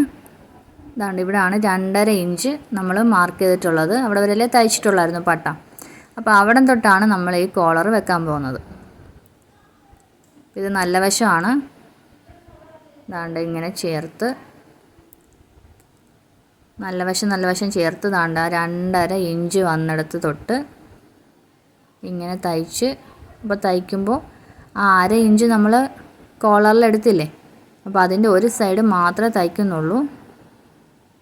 2.5 ഇഞ്ച് നമ്മൾ മാർക്ക് ചെയ്തിട്ടുള്ളത്. അവിടെ വരെയല്ലേ തയ്ച്ചിട്ടുള്ളായിരുന്നു പട്ട. അപ്പോൾ അവിടം തൊട്ടാണ് നമ്മൾ ഈ കോളർ വെക്കാൻ പോകുന്നത്. ഇത് നല്ല വശമാണ്. ഇതാണ്ട് ഇങ്ങനെ ചേർത്ത് നല്ല വശം ചേർത്ത് താണ്ട 2.5 ഇഞ്ച് വന്നിടത്ത് തൊട്ട് ഇങ്ങനെ തയ്ച്ച്. അപ്പോൾ തയ്ക്കുമ്പോൾ ആ 1/2 ഇഞ്ച് നമ്മൾ കോളറിലെടുത്തില്ലേ, അപ്പോൾ അതിൻ്റെ ഒരു സൈഡ് മാത്രമേ തയ്ക്കുന്നുള്ളൂ.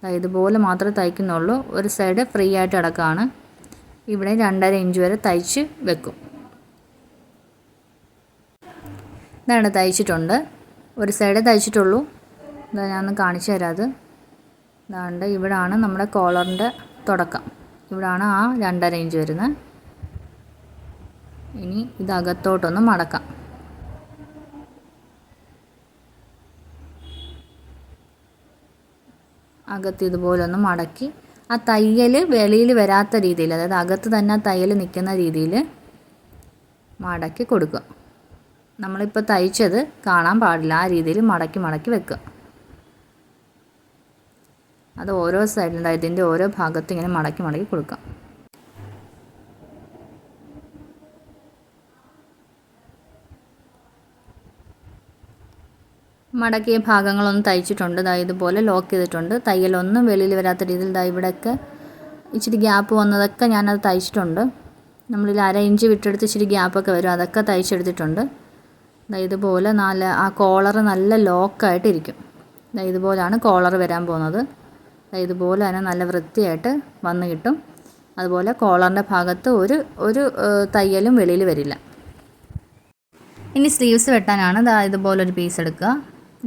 ഇതുപോലെ മാത്രമേ തയ്ക്കുന്നുള്ളൂ. ഒരു സൈഡ് ഫ്രീ ആയിട്ട് കിടക്കുകയാണ്. ഇവിടെ 2.5 ഇഞ്ച് വരെ തയ്ച്ച് വെക്കും. ഇതാണ് തയ്ച്ചിട്ടുണ്ട്. ഒരു സൈഡേ തയ്ച്ചിട്ടുള്ളൂ. ഇതാ ഞാനൊന്ന് കാണിച്ചു തരാം. അത് ഇതാണ്ട് ഇവിടാണ് നമ്മുടെ കോളറിൻ്റെ തുടക്കം. ഇവിടാണ് ആ 2.5 ഇഞ്ച് വരുന്നത്. ഇനി ഇതകത്തോട്ടൊന്ന് മടക്കാം. അകത്ത് ഇതുപോലെ ഒന്ന് മടക്കി ആ തയ്യൽ വെളിയിൽ വരാത്ത രീതിയിൽ, അതായത് അകത്ത് തന്നെ ആ തയ്യൽ നിൽക്കുന്ന രീതിയിൽ മടക്കി കൊടുക്കുക. നമ്മളിപ്പോൾ തയ്ച്ചത് കാണാൻ പാടില്ല. ആ രീതിയിൽ മടക്കി വെക്കുക. അത് ഓരോ സൈഡിലും ഇതിൻ്റെ ഓരോ ഭാഗത്തും ഇങ്ങനെ മടക്കി കൊടുക്കാം. മടക്കിയ ഭാഗങ്ങളൊന്നും തയ്ച്ചിട്ടുണ്ട്. ഇതുപോലെ ലോക്ക് ചെയ്തിട്ടുണ്ട്. തയ്യലൊന്നും വെളിയിൽ വരാത്ത രീതിയിൽ ഇവിടെയൊക്കെ ഇച്ചിരി ഗ്യാപ്പ് വന്നതൊക്കെ ഞാനത് തയ്ച്ചിട്ടുണ്ട്. നമ്മളിൽ 1/2 ഇഞ്ച് വിട്ടെടുത്ത് ഇച്ചിരി ഗ്യാപ്പൊക്കെ വരും, അതൊക്കെ തയ്ച്ചെടുത്തിട്ടുണ്ട്. ഇതുപോലെ ആ കോളർ നല്ല ലോക്കായിട്ടിരിക്കും. ഇതുപോലെയാണ് കോളർ വരാൻ പോകുന്നത്. ഇതുപോലെ തന്നെ നല്ല വൃത്തിയായിട്ട് വന്ന് കിട്ടും. അതുപോലെ കോളറിൻ്റെ ഭാഗത്ത് ഒരു തയ്യലും വെളിയിൽ വരില്ല. ഇനി സ്ലീവ്സ് വെട്ടാനാണ്. ഇതുപോലൊരു പീസ് എടുക്കുക.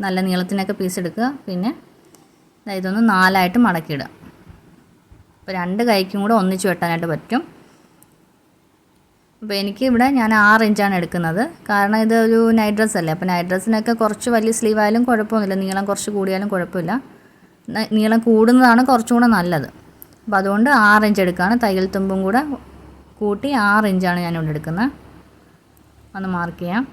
നല്ല നീളത്തിനൊക്കെ പീസ് എടുക്കുക. പിന്നെ ഇതൊന്ന് 4ആയിട്ട് മടക്കിയിടുക. അപ്പോൾ 2 കൈക്കും കൂടെ ഒന്നിച്ച് വെട്ടാനായിട്ട് പറ്റും. അപ്പോൾ എനിക്കിവിടെ ഞാൻ 6 ഇഞ്ചാണ് എടുക്കുന്നത്. കാരണം ഇതൊരു നൈറ്റ് ഡ്രസ്സ് അല്ലേ. അപ്പോൾ നൈറ്റ് ഡ്രസ്സിനൊക്കെ കുറച്ച് വലിയ സ്ലീവ് ആയാലും കുഴപ്പമൊന്നുമില്ല. നീളം കുറച്ച് കൂടിയാലും കുഴപ്പമില്ല. നീളം കൂടുന്നതാണ് കുറച്ചും കൂടെ നല്ലത്. അപ്പോൾ അതുകൊണ്ട് 6 ഇഞ്ച് എടുക്കുകയാണ്. തയ്യൽ തുമ്പും കൂടെ കൂട്ടി 6 ഇഞ്ചാണ് ഞാനിവിടെ എടുക്കുന്നത്. ഒന്ന് മാർക്ക് ചെയ്യാം.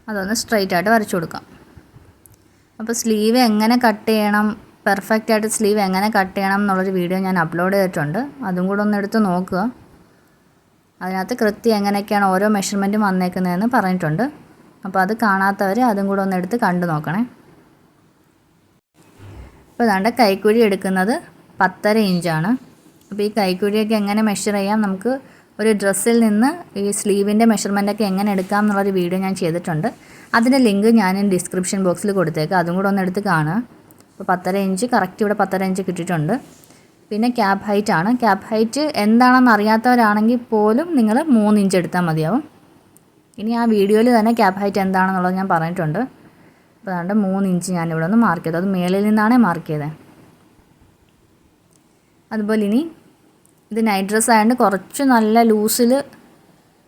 അതൊന്ന് സ്ട്രെയിറ്റ് ആയിട്ട് വരച്ചു കൊടുക്കാം. അപ്പോൾ സ്ലീവ് എങ്ങനെ കട്ട് ചെയ്യണം, പെർഫെക്റ്റ് ആയിട്ട് സ്ലീവ് എങ്ങനെ കട്ട് ചെയ്യണം എന്നുള്ളൊരു വീഡിയോ ഞാൻ അപ്ലോഡ് ചെയ്തിട്ടുണ്ട്. അതും കൂടെ ഒന്ന് എടുത്ത് നോക്കുക. അതിനകത്ത് കൃത്യം എങ്ങനെയൊക്കെയാണ് ഓരോ മെഷർമെൻറ്റും വന്നേക്കുന്നതെന്ന് പറഞ്ഞിട്ടുണ്ട്. അപ്പോൾ അത് കാണാത്തവർ അതും കൂടെ ഒന്ന് എടുത്ത് കണ്ടു നോക്കണേ. ഇപ്പോൾ ഇതാണ്ട് കൈക്കുഴി എടുക്കുന്നത് 10.5 ഇഞ്ചാണ്. അപ്പോൾ ഈ കൈക്കുഴിയൊക്കെ എങ്ങനെ മെഷർ ചെയ്യാം, നമുക്ക് ഒരു ഡ്രസ്സിൽ നിന്ന് ഈ സ്ലീവിൻ്റെ മെഷർമെൻറ്റൊക്കെ എങ്ങനെ എടുക്കാം എന്നുള്ളൊരു വീഡിയോ ഞാൻ ചെയ്തിട്ടുണ്ട്. അതിൻ്റെ ലിങ്ക് ഞാൻ ഡിസ്ക്രിപ്ഷൻ ബോക്സിൽ കൊടുത്തേക്കാം. അതും കൂടെ ഒന്ന് എടുത്ത് കാണുക. അപ്പോൾ 10.5 ഇഞ്ച് കറക്റ്റ് ഇവിടെ 10.5 ഇഞ്ച് കിട്ടിയിട്ടുണ്ട്. പിന്നെ ക്യാപ് ഹൈറ്റ് ആണ്. ക്യാപ് ഹൈറ്റ് എന്താണെന്ന് അറിയാത്തവരാണെങ്കിൽ പോലും നിങ്ങൾ 3 ഇഞ്ച് എടുത്താൽ മതിയാവും. ഇനി ആ വീഡിയോയിൽ തന്നെ ക്യാപ് ഹൈറ്റ് എന്താണെന്നുള്ളത് ഞാൻ പറഞ്ഞിട്ടുണ്ട്. അപ്പോൾ അതുകൊണ്ട് 3 ഇഞ്ച് ഞാനിവിടെ ഒന്ന് മാർക്ക് ചെയ്തു. അത് മേളിൽ നിന്നാണ് മാർക്ക് ചെയ്തത്. അതുപോലെ ഇനി ഇത് നൈറ്റ് ഡ്രസ്സ് ആയതുകൊണ്ട് കുറച്ച് നല്ല ലൂസിൽ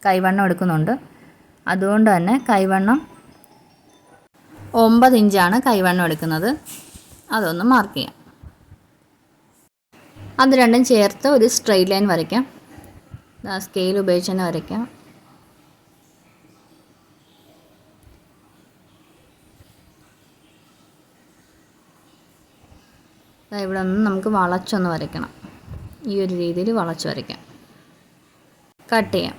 കൈവണ്ണം എടുക്കുന്നുണ്ട്. അതുകൊണ്ട് തന്നെ കൈവണ്ണം 9 ഇഞ്ചാണ് കൈവണ്ണം എടുക്കുന്നത്. അതൊന്ന് മാർക്ക് ചെയ്യാം. അത് രണ്ടും ചേർത്ത് ഒരു സ്ട്രെയിറ്റ് ലൈൻ വരയ്ക്കാം. സ്കെയിൽ ഉപയോഗിച്ച് തന്നെ വരയ്ക്കാം. ഇവിടെ ഒന്ന് നമുക്ക് വളച്ചൊന്ന് വരയ്ക്കണം. ഈ ഒരു രീതിയിൽ വളച്ച് വരയ്ക്കാം. കട്ട് ചെയ്യാം.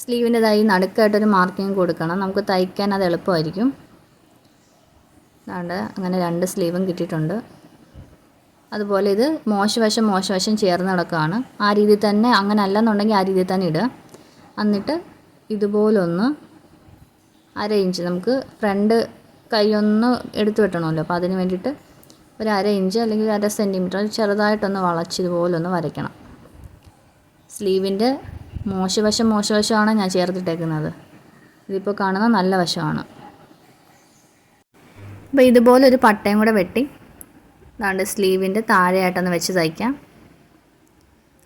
സ്ലീവിൻ്റെതായി നടുക്കായിട്ടൊരു മാർക്കിങ് കൊടുക്കണം. നമുക്ക് തയ്ക്കാൻ അത് എളുപ്പമായിരിക്കും. അതുകൊണ്ട് അങ്ങനെ 2 സ്ലീവും കിട്ടിയിട്ടുണ്ട്. അതുപോലെ ഇത് മോശവശം ചേർന്ന് കിടക്കുകയാണ്. ആ രീതിയിൽ തന്നെ, അങ്ങനെ അല്ലെന്നുണ്ടെങ്കിൽ ആ രീതിയിൽ തന്നെ ഇടുക. എന്നിട്ട് ഇതുപോലൊന്ന് 1/2 ഇഞ്ച് നമുക്ക് ഫ്രണ്ട് കൈ ഒന്ന് എടുത്ത് വെട്ടണമല്ലോ. അപ്പോൾ അതിന് വേണ്ടിയിട്ട് ഒരു 1/2 ഇഞ്ച് അല്ലെങ്കിൽ 1/2 സെൻറ്റിമീറ്റർ ചെറുതായിട്ടൊന്ന് വളച്ചിതുപോലൊന്ന് വരയ്ക്കണം. സ്ലീവിൻ്റെ മോശവശമാണ് ഞാൻ ചേർത്തിട്ടേക്കുന്നത്. ഇതിപ്പോൾ കാണുന്ന നല്ല വശമാണ്. അപ്പോൾ ഇതുപോലൊരു പട്ടയും കൂടെ വെട്ടി അതാണ്ട് സ്ലീവിൻ്റെ താഴെയായിട്ടൊന്ന് വെച്ച് തയ്ക്കാം.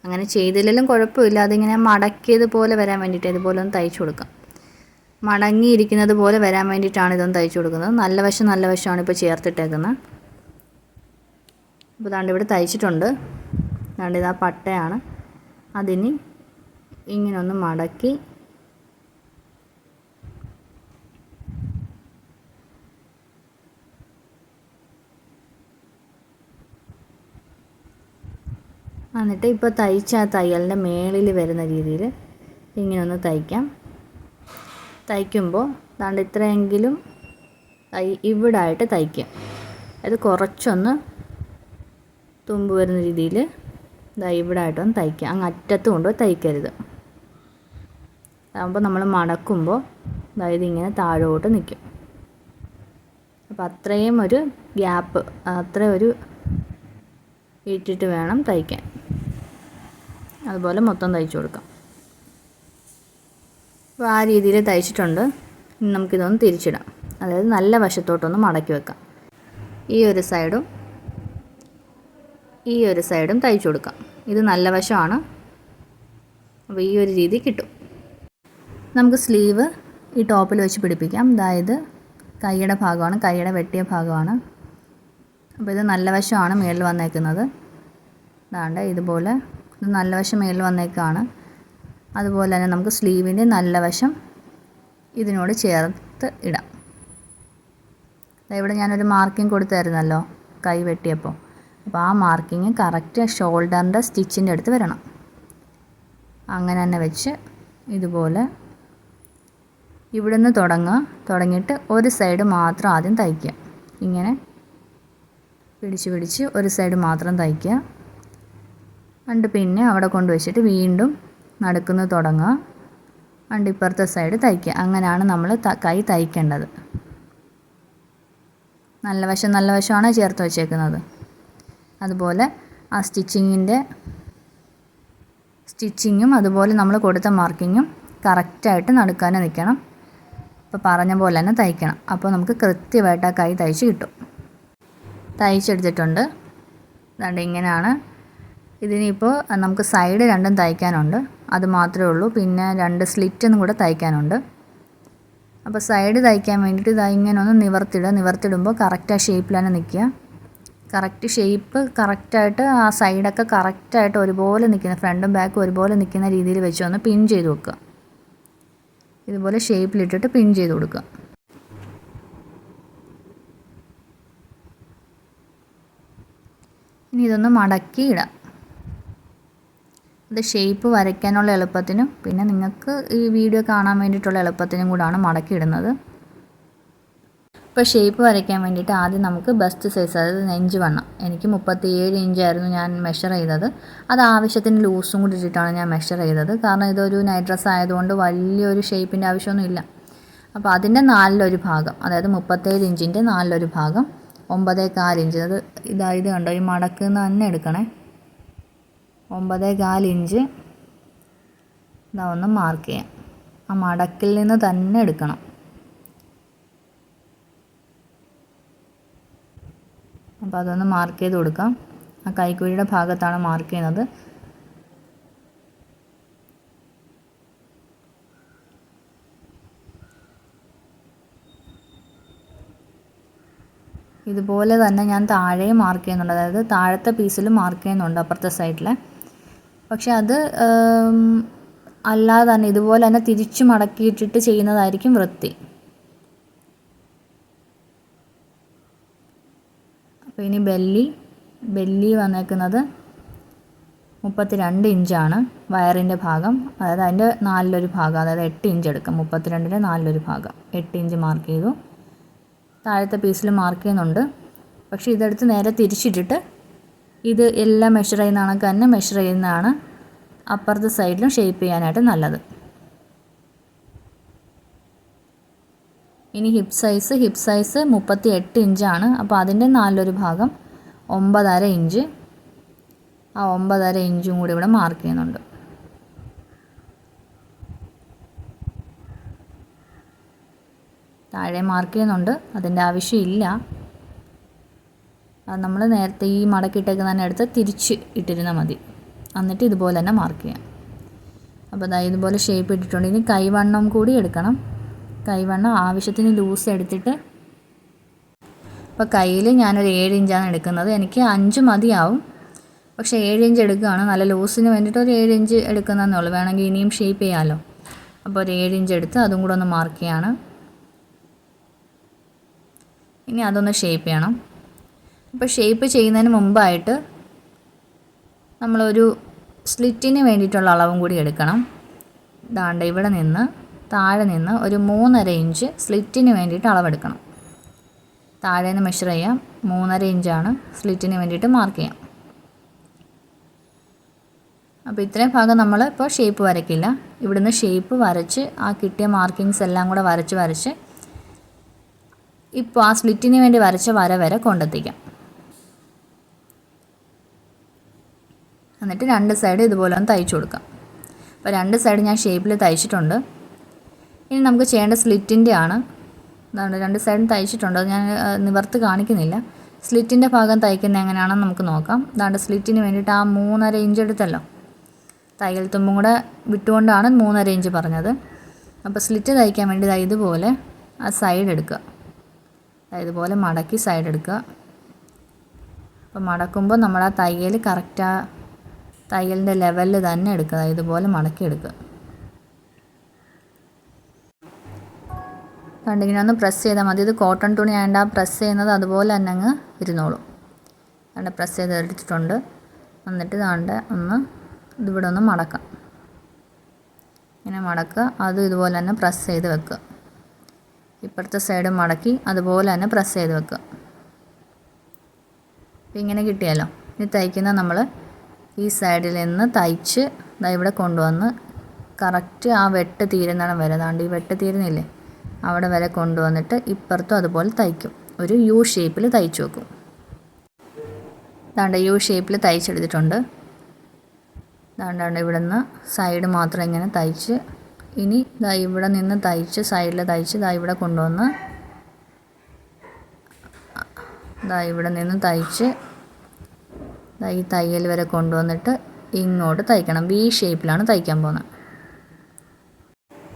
അങ്ങനെ ചെയ്തില്ലെങ്കിലും കുഴപ്പമില്ല. അതിങ്ങനെ മടക്കിയതുപോലെ വരാൻ വേണ്ടിയിട്ട് ഇതുപോലെ ഒന്ന് തയ്ച്ചു കൊടുക്കാം. മടങ്ങിയിരിക്കുന്നത് പോലെ വരാൻ വേണ്ടിയിട്ടാണ് ഇതൊന്ന് തയ്ച്ചു കൊടുക്കുന്നത്. നല്ല വശമാണ് ഇപ്പോൾ ചേർത്തിട്ടേക്കുന്നത്. അപ്പോൾ ദാണ്ട് ഇവിടെ തയ്ച്ചിട്ടുണ്ട്. ദാണ്ട് ഇതാ പട്ടയാണ്. അതിന് ഇങ്ങനെ ഒന്ന് മടക്കി എന്നിട്ട് ഇപ്പോൾ തയ്ച്ച ആ തയ്യലിൻ്റെ മേളിൽ വരുന്ന രീതിയിൽ ഇങ്ങനെ ഒന്ന് തയ്ക്കാം. തയ്ക്കുമ്പോൾ ദാണ്ട് ഇത്രയെങ്കിലും ഇവിടായിട്ട് തയ്ക്കുക. അത് കുറച്ചൊന്ന് തുമ്പ് വരുന്ന രീതിയിൽ ഇവിടായിട്ടൊന്ന് തയ്ക്കുക. അങ്ങ് അറ്റത്ത് കൊണ്ടുപോയി തയ്ക്കരുത്. അതാകുമ്പോൾ നമ്മൾ മടക്കുമ്പോൾ ഇതിങ്ങനെ താഴോട്ട് നിൽക്കും. അപ്പോൾ അത്രയും ഒരു ഗ്യാപ്പ്, അത്രയും ഒരു ഇട്ടിട്ട് വേണം തയ്ക്കാൻ. അതുപോലെ മൊത്തം തയ്ച്ചു കൊടുക്കാം. അപ്പോൾ ആ രീതിയിൽ തയ്ച്ചിട്ടുണ്ട്. ഇനി നമുക്കിതൊന്ന് തിരിച്ചിടാം. അതായത് നല്ല വശത്തോട്ടൊന്ന് മടക്കി വെക്കാം. ഈ ഒരു സൈഡും തയ്ച്ചു കൊടുക്കാം. ഇത് നല്ല വശമാണ്. അപ്പോൾ ഈ ഒരു രീതി കിട്ടും. നമുക്ക് സ്ലീവ് ഈ ടോപ്പിൽ വെച്ച് പിടിപ്പിക്കാം. അതായത് കൈയുടെ ഭാഗമാണ്, കൈയുടെ വെട്ടിയ ഭാഗമാണ്. അപ്പോൾ ഇത് നല്ല വശമാണ് മേളിൽ വന്നേക്കുന്നത്. അതാണ്ട് ഇതുപോലെ ഇത് നല്ല വശം മേളിൽ വന്നേക്കാണ്. അതുപോലെ തന്നെ നമുക്ക് സ്ലീവിൻ്റെ നല്ല വശം ഇതിനോട് ചേർത്ത് ഇടാം. ഇവിടെ ഞാനൊരു മാർക്കിംഗ് കൊടുത്തായിരുന്നല്ലോ കൈ വെട്ടിയപ്പോൾ. അപ്പോൾ ആ മാർക്കിങ് കറക്റ്റ് ഷോൾഡറിൻ്റെ സ്റ്റിച്ചിൻ്റെ അടുത്ത് വരണം. അങ്ങനെ തന്നെ വെച്ച് ഇതുപോലെ ഇവിടുന്ന് തുടങ്ങിയിട്ട് ഒരു സൈഡ് മാത്രം ആദ്യം തയ്ക്കുക. ഇങ്ങനെ പിടിച്ച് ഒരു സൈഡ് മാത്രം തയ്ക്കുക. എന്നിട്ട് പിന്നെ അവിടെ കൊണ്ടുവച്ചിട്ട് വീണ്ടും നടുക്കുന്ന് തുടങ്ങുക. എന്നിട്ട് ഇപ്പുറത്തെ സൈഡ് തയ്ക്കുക. അങ്ങനെയാണ് നമ്മൾ കൈ തയ്ക്കേണ്ടത്. നല്ല വശമാണ് ചേർത്ത് വെച്ചേക്കുന്നത്. അതുപോലെ ആ സ്റ്റിച്ചിങ്ങും അതുപോലെ നമ്മൾ കൊടുത്ത മാർക്കിങ്ങും കറക്റ്റായിട്ട് നടുക്കാനെ നിൽക്കണം. ഇപ്പോൾ പറഞ്ഞ പോലെ തന്നെ തയ്ക്കണം. അപ്പോൾ നമുക്ക് കൃത്യമായിട്ട് ആ കൈ തയ്ച്ച് കിട്ടും. തയ്ച്ചെടുത്തിട്ടുണ്ട്. അതുകൊണ്ട് ഇങ്ങനെയാണ്. ഇതിനിപ്പോൾ നമുക്ക് സൈഡ് രണ്ടും തയ്ക്കാനുണ്ട്. അത് മാത്രമേ ഉള്ളൂ. പിന്നെ 2 സ്ലിറ്റൊന്നും കൂടെ തയ്ക്കാനുണ്ട്. അപ്പോൾ സൈഡ് തയ്ക്കാൻ വേണ്ടിയിട്ട് ഇങ്ങനെ ഒന്ന് നിവർത്തിടുമ്പോൾ കറക്റ്റ് ആ ഷേപ്പിൽ തന്നെ നിൽക്കുക. കറക്റ്റ് ഷേപ്പ് കറക്റ്റായിട്ട് ആ സൈഡൊക്കെ കറക്റ്റായിട്ട് ഒരുപോലെ നിൽക്കുന്ന, ഫ്രണ്ടും ബാക്കും ഒരുപോലെ നിൽക്കുന്ന രീതിയിൽ വെച്ച് ഒന്ന് പിൻ ചെയ്ത് വെക്കുക. ഇതുപോലെ ഷേപ്പിലിട്ടിട്ട് പിൻ ചെയ്ത് കൊടുക്കുക. ഇനി ഇതൊന്ന് മടക്കി ഇടാം. ഇത് ഷേപ്പ് വരയ്ക്കാനുള്ള എളുപ്പത്തിനും പിന്നെ നിങ്ങൾക്ക് ഈ വീഡിയോ കാണാൻ വേണ്ടിയിട്ടുള്ള എളുപ്പത്തിനും കൂടാണ് മടക്കി ഇടുന്നത്. ഇപ്പോൾ ഷേപ്പ് വരയ്ക്കാൻ വേണ്ടിയിട്ട് ആദ്യം നമുക്ക് ബസ്റ്റ് സൈസ്, അതായത് നെഞ്ച് വണ്ണം, എനിക്ക് 37 ഇഞ്ചായിരുന്നു ഞാൻ മെഷർ ചെയ്തത്. അത് ആവശ്യത്തിന് ലൂസും കൂടി ഇട്ടിട്ടാണ് ഞാൻ മെഷർ ചെയ്തത്. കാരണം ഇതൊരു നൈറ്റ് ഡ്രസ്സ് ആയതുകൊണ്ട് വലിയൊരു ഷേപ്പിൻ്റെ ആവശ്യമൊന്നുമില്ല. അപ്പോൾ അതിൻ്റെ 4/1 ഭാഗം, അതായത് 37 ഇഞ്ചിൻ്റെ 4/1 ഭാഗം 9.25 ഇഞ്ച്. അത് ഇത് കണ്ടോ, ഈ മടക്കുന്ന തന്നെ എടുക്കണേ. 9.25 ഇഞ്ച് ഒന്ന് മാർക്ക് ചെയ്യാം. ആ മടക്കിൽ നിന്ന് തന്നെ എടുക്കണം. അപ്പോൾ അതൊന്ന് മാർക്ക് ചെയ്ത് കൊടുക്കാം. ആ കൈക്കുഴിയുടെ ഭാഗത്താണ് മാർക്ക് ചെയ്യുന്നത്. ഇതുപോലെ തന്നെ ഞാൻ താഴെയും മാർക്ക് ചെയ്യുന്നുണ്ട്. അതായത് താഴത്തെ പീസിൽ മാർക്ക് ചെയ്യുന്നുണ്ട് അപ്പുറത്തെ സൈഡിൽ. പക്ഷെ അത് അല്ലാതെ തന്നെ ഇതുപോലെ തന്നെ തിരിച്ചു മടക്കിയിട്ടിട്ട് ചെയ്യുന്നതായിരിക്കും വൃത്തി. അപ്പോൾ ഇനി ബെല്ലി വന്നേക്കുന്നത് 32 ഇഞ്ചാണ് വയറിൻ്റെ ഭാഗം. അതായത് അതിൻ്റെ 4/1 ഭാഗം, അതായത് 8 ഇഞ്ച് എടുക്കാം. 32ൻ്റെ 4/1 ഭാഗം 8 ഇഞ്ച് മാർക്ക് ചെയ്തു. താഴത്തെ പീസിൽ മാർക്ക് ചെയ്യുന്നുണ്ട്. പക്ഷേ ഇതെടുത്ത് നേരെ തിരിച്ചിട്ടിട്ട് ഇത് എല്ലാം മെഷർ ചെയ്യുന്ന കണക്ക് തന്നെ മെഷർ ചെയ്യുന്നതാണ് അപ്പുറത്തെ സൈഡിലും ഷേപ്പ് ചെയ്യാനായിട്ട് നല്ലത്. ഇനി ഹിപ്പ് സൈസ് 38 ഇഞ്ചാണ്. അപ്പോൾ അതിൻ്റെ 4 ഭാഗം 9.5 ഇഞ്ച്. ആ 9.5 ഇഞ്ചും കൂടി ഇവിടെ മാർക്ക് ചെയ്യുന്നുണ്ട്. താഴെ മാർക്ക് ചെയ്യുന്നുണ്ട്, അതിൻ്റെ ആവശ്യമില്ല. അത് നമ്മൾ നേരത്തെ ഈ മടക്കിയിട്ടേക്ക് തന്നെ എടുത്ത് തിരിച്ച് ഇട്ടിരുന്നാൽ മതി. എന്നിട്ട് ഇതുപോലെ തന്നെ മാർക്ക് ചെയ്യാം. അപ്പോൾ ദാ ഇതുപോലെ ഷേപ്പ് ഇട്ടിട്ടുണ്ട്. ഇനി കൈവണ്ണം കൂടി എടുക്കണം. കൈവണ്ണം ആവശ്യത്തിന് ലൂസ് എടുത്തിട്ട്, അപ്പോൾ കയ്യിൽ ഞാനൊരു 7 ഇഞ്ചാണ് എടുക്കുന്നത്. എനിക്ക് 5 മതിയാവും, പക്ഷേ 7 ഇഞ്ച് എടുക്കുകയാണ്. നല്ല ലൂസിന് വേണ്ടിയിട്ട് ഒരു 7 ഇഞ്ച് എടുക്കുന്നതെന്നേ ഉള്ളൂ. വേണമെങ്കിൽ ഇനിയും ഷേപ്പ് ചെയ്യാമല്ലോ. അപ്പോൾ ഒരു 7 ഇഞ്ച് എടുത്ത് അതും കൂടെ ഒന്ന് മാർക്ക് ചെയ്യാണ്. ഇനി അതൊന്ന് ഷേപ്പ് ചെയ്യണം. അപ്പോൾ ഷേപ്പ് ചെയ്യുന്നതിന് മുമ്പായിട്ട് നമ്മളൊരു സ്ലിറ്റിന് വേണ്ടിയിട്ടുള്ള അളവും കൂടി എടുക്കണം. ദാണ്ട ഇവിടെ നിന്ന് താഴെ നിന്ന് ഒരു 3.5 ഇഞ്ച് സ്ലിറ്റിന് വേണ്ടിയിട്ട് അളവെടുക്കണം. താഴെ നിന്ന് മെഷർ ചെയ്യാം. 3.5 ഇഞ്ചാണ് സ്ലിറ്റിന് വേണ്ടിയിട്ട് മാർക്ക് ചെയ്യാം. അപ്പോൾ ഇത്രയും ഭാഗം നമ്മൾ ഇപ്പോൾ ഷേപ്പ് വരയ്ക്കില്ല. ഇവിടുന്ന് ഷേപ്പ് വരച്ച് ആ കിട്ടിയ മാർക്കിങ്സ് എല്ലാം കൂടെ വരച്ച് ഇപ്പോൾ ആ സ്ലിറ്റിന് വേണ്ടി വരച്ച വര വരെ കൊണ്ടെത്തിക്കാം. എന്നിട്ട് 2 സൈഡ് ഇതുപോലെ ഒന്ന് തയ്ച്ചു കൊടുക്കാം. അപ്പോൾ 2 സൈഡ് ഞാൻ ഷേപ്പിൽ തയ്ച്ചിട്ടുണ്ട്. ഇനി നമുക്ക് ചെയ്യേണ്ട സ്ലിറ്റിൻ്റെ ആണ്. അതാണ് 2 സൈഡും തയ്ച്ചിട്ടുണ്ട്. അത് ഞാൻ നിവർത്ത് കാണിക്കുന്നില്ല. സ്ലിറ്റിൻ്റെ ഭാഗം തയ്ക്കുന്നത് എങ്ങനെയാണെന്ന് നമുക്ക് നോക്കാം. അതാണ്ട് സ്ലിറ്റിന് വേണ്ടിയിട്ട് ആ 3.5 ഇഞ്ച് എടുത്തല്ലോ, തയ്യൽ തുമ്പും കൂടെ വിട്ടുകൊണ്ടാണ് 3.5 ഇഞ്ച് പറഞ്ഞത്. അപ്പോൾ സ്ലിറ്റ് തയ്ക്കാൻ വേണ്ടി ഇതുപോലെ ആ സൈഡ് എടുക്കുക. ഇതുപോലെ മടക്കി സൈഡ് എടുക്കുക. അപ്പോൾ മടക്കുമ്പോൾ നമ്മൾ ആ തയ്യൽ കറക്റ്റ് ആ തയ്യലിൻ്റെ ലെവലിൽ തന്നെ എടുക്കുക. ഇതുപോലെ മടക്കി എടുക്കുക. കണ്ടിങ്ങനെ ഒന്ന് പ്രസ് ചെയ്താൽ മതി. ഇത് കോട്ടൺ തുണി ആയതുകൊണ്ട് ആ പ്രസ് ചെയ്യുന്നത് അതുപോലെ തന്നെ അങ്ങ് ഇരുന്നോളും. അതുകൊണ്ട് പ്രസ് ചെയ്ത് എടുത്തിട്ടുണ്ട്. എന്നിട്ട് ഇതാണ്ട് ഒന്ന് ഇതിവിടെ ഒന്ന് മടക്കാം. ഇങ്ങനെ മടക്കുക. അതും ഇതുപോലെ തന്നെ പ്രസ് ചെയ്ത് വെക്കുക. ഇപ്പുറത്തെ സൈഡ് മടക്കി അതുപോലെ തന്നെ പ്രസ് ചെയ്ത് വെക്കുക. അപ്പോൾ ഇങ്ങനെ കിട്ടിയല്ലോ. ഇനി തയ്ക്കുന്ന നമ്മൾ ഈ സൈഡിൽ നിന്ന് തയ്ച്ച് ഇവിടെ കൊണ്ടുവന്ന് കറക്റ്റ് ആ വെട്ട് തീരുന്നിടം വരെ, അതാണ്ട് ഈ വെട്ട് തീരുന്നില്ലേ അവിടെ വരെ കൊണ്ടുവന്നിട്ട് ഇപ്പുറത്തും അതുപോലെ തയ്ക്കും. ഒരു യു ഷേപ്പിൽ തയ്ച്ചു വെക്കും. അതാണ്ട് യു ഷേപ്പിൽ തയ്ച്ചെടുത്തിട്ടുണ്ട്. അതാണ്ട് ഇവിടെ നിന്ന് സൈഡ് മാത്രം ഇങ്ങനെ തയ്ച്ച്, ഇനി ഇവിടെ നിന്ന് തയ്ച്ച് സൈഡിൽ തയ്ച്ച് ഇവിടെ കൊണ്ടുവന്ന് ഇവിടെ നിന്ന് തയ്ച്ച് ഈ തയ്യൽ വരെ കൊണ്ടുവന്നിട്ട് ഇങ്ങോട്ട് തയ്ക്കണം. വി ഷേപ്പിലാണ് തയ്ക്കാൻ പോകുന്നത്.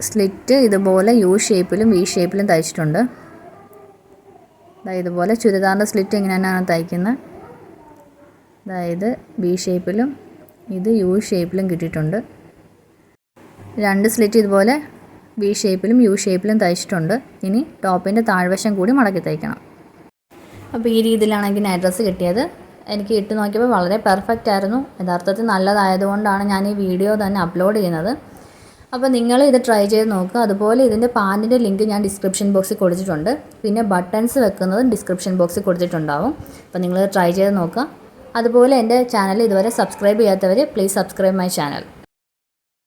സ്ലിറ്റ് ഇതുപോലെ യു ഷേപ്പിലും വി ഷേപ്പിലും തയ്ച്ചിട്ടുണ്ട്. ഇതുപോലെ ചുരിദാറിൻ്റെ സ്ലിറ്റ് ഇങ്ങനെ തന്നെയാണ് തയ്ക്കുന്നത്. അതായത് വി ഷേപ്പിലും ഇത് യു ഷേപ്പിലും കിട്ടിയിട്ടുണ്ട്. 2 സ്ലിറ്റ് ഇതുപോലെ വി ഷേപ്പിലും യു ഷേപ്പിലും തയ്ച്ചിട്ടുണ്ട്. ഇനി ടോപ്പിൻ്റെ താഴ്വശം കൂടി മടക്കി തയ്ക്കണം. അപ്പോൾ ഈ രീതിയിലാണ് എനിക്ക് നൈറ്റ് ഡ്രസ്സ് കിട്ടിയത്. എനിക്ക് ഇട്ട് നോക്കിയപ്പോൾ വളരെ പെർഫെക്റ്റ് ആയിരുന്നു. യഥാർത്ഥത്തിൽ നല്ലതായതുകൊണ്ടാണ് ഞാൻ ഈ വീഡിയോ തന്നെ അപ്ലോഡ് ചെയ്യുന്നത്. അപ്പോൾ നിങ്ങൾ ഇത് ട്രൈ ചെയ്ത് നോക്കുക. അതുപോലെ ഇതിൻ്റെ പാൻറ്റിൻ്റെ ലിങ്ക് ഞാൻ ഡിസ്ക്രിപ്ഷൻ ബോക്സിൽ കൊടുത്തിട്ടുണ്ട്. പിന്നെ ബട്ടൺസ് വെക്കുന്നതും ഡിസ്ക്രിപ്ഷൻ ബോക്സിൽ കൊടുത്തിട്ടുണ്ടാവും. അപ്പോൾ നിങ്ങൾ ട്രൈ ചെയ്ത് നോക്കുക. അതുപോലെ എൻ്റെ ചാനൽ ഇതുവരെ സബ്സ്ക്രൈബ് ചെയ്യാത്തവർ പ്ലീസ് സബ്സ്ക്രൈബ് മൈ ചാനൽ.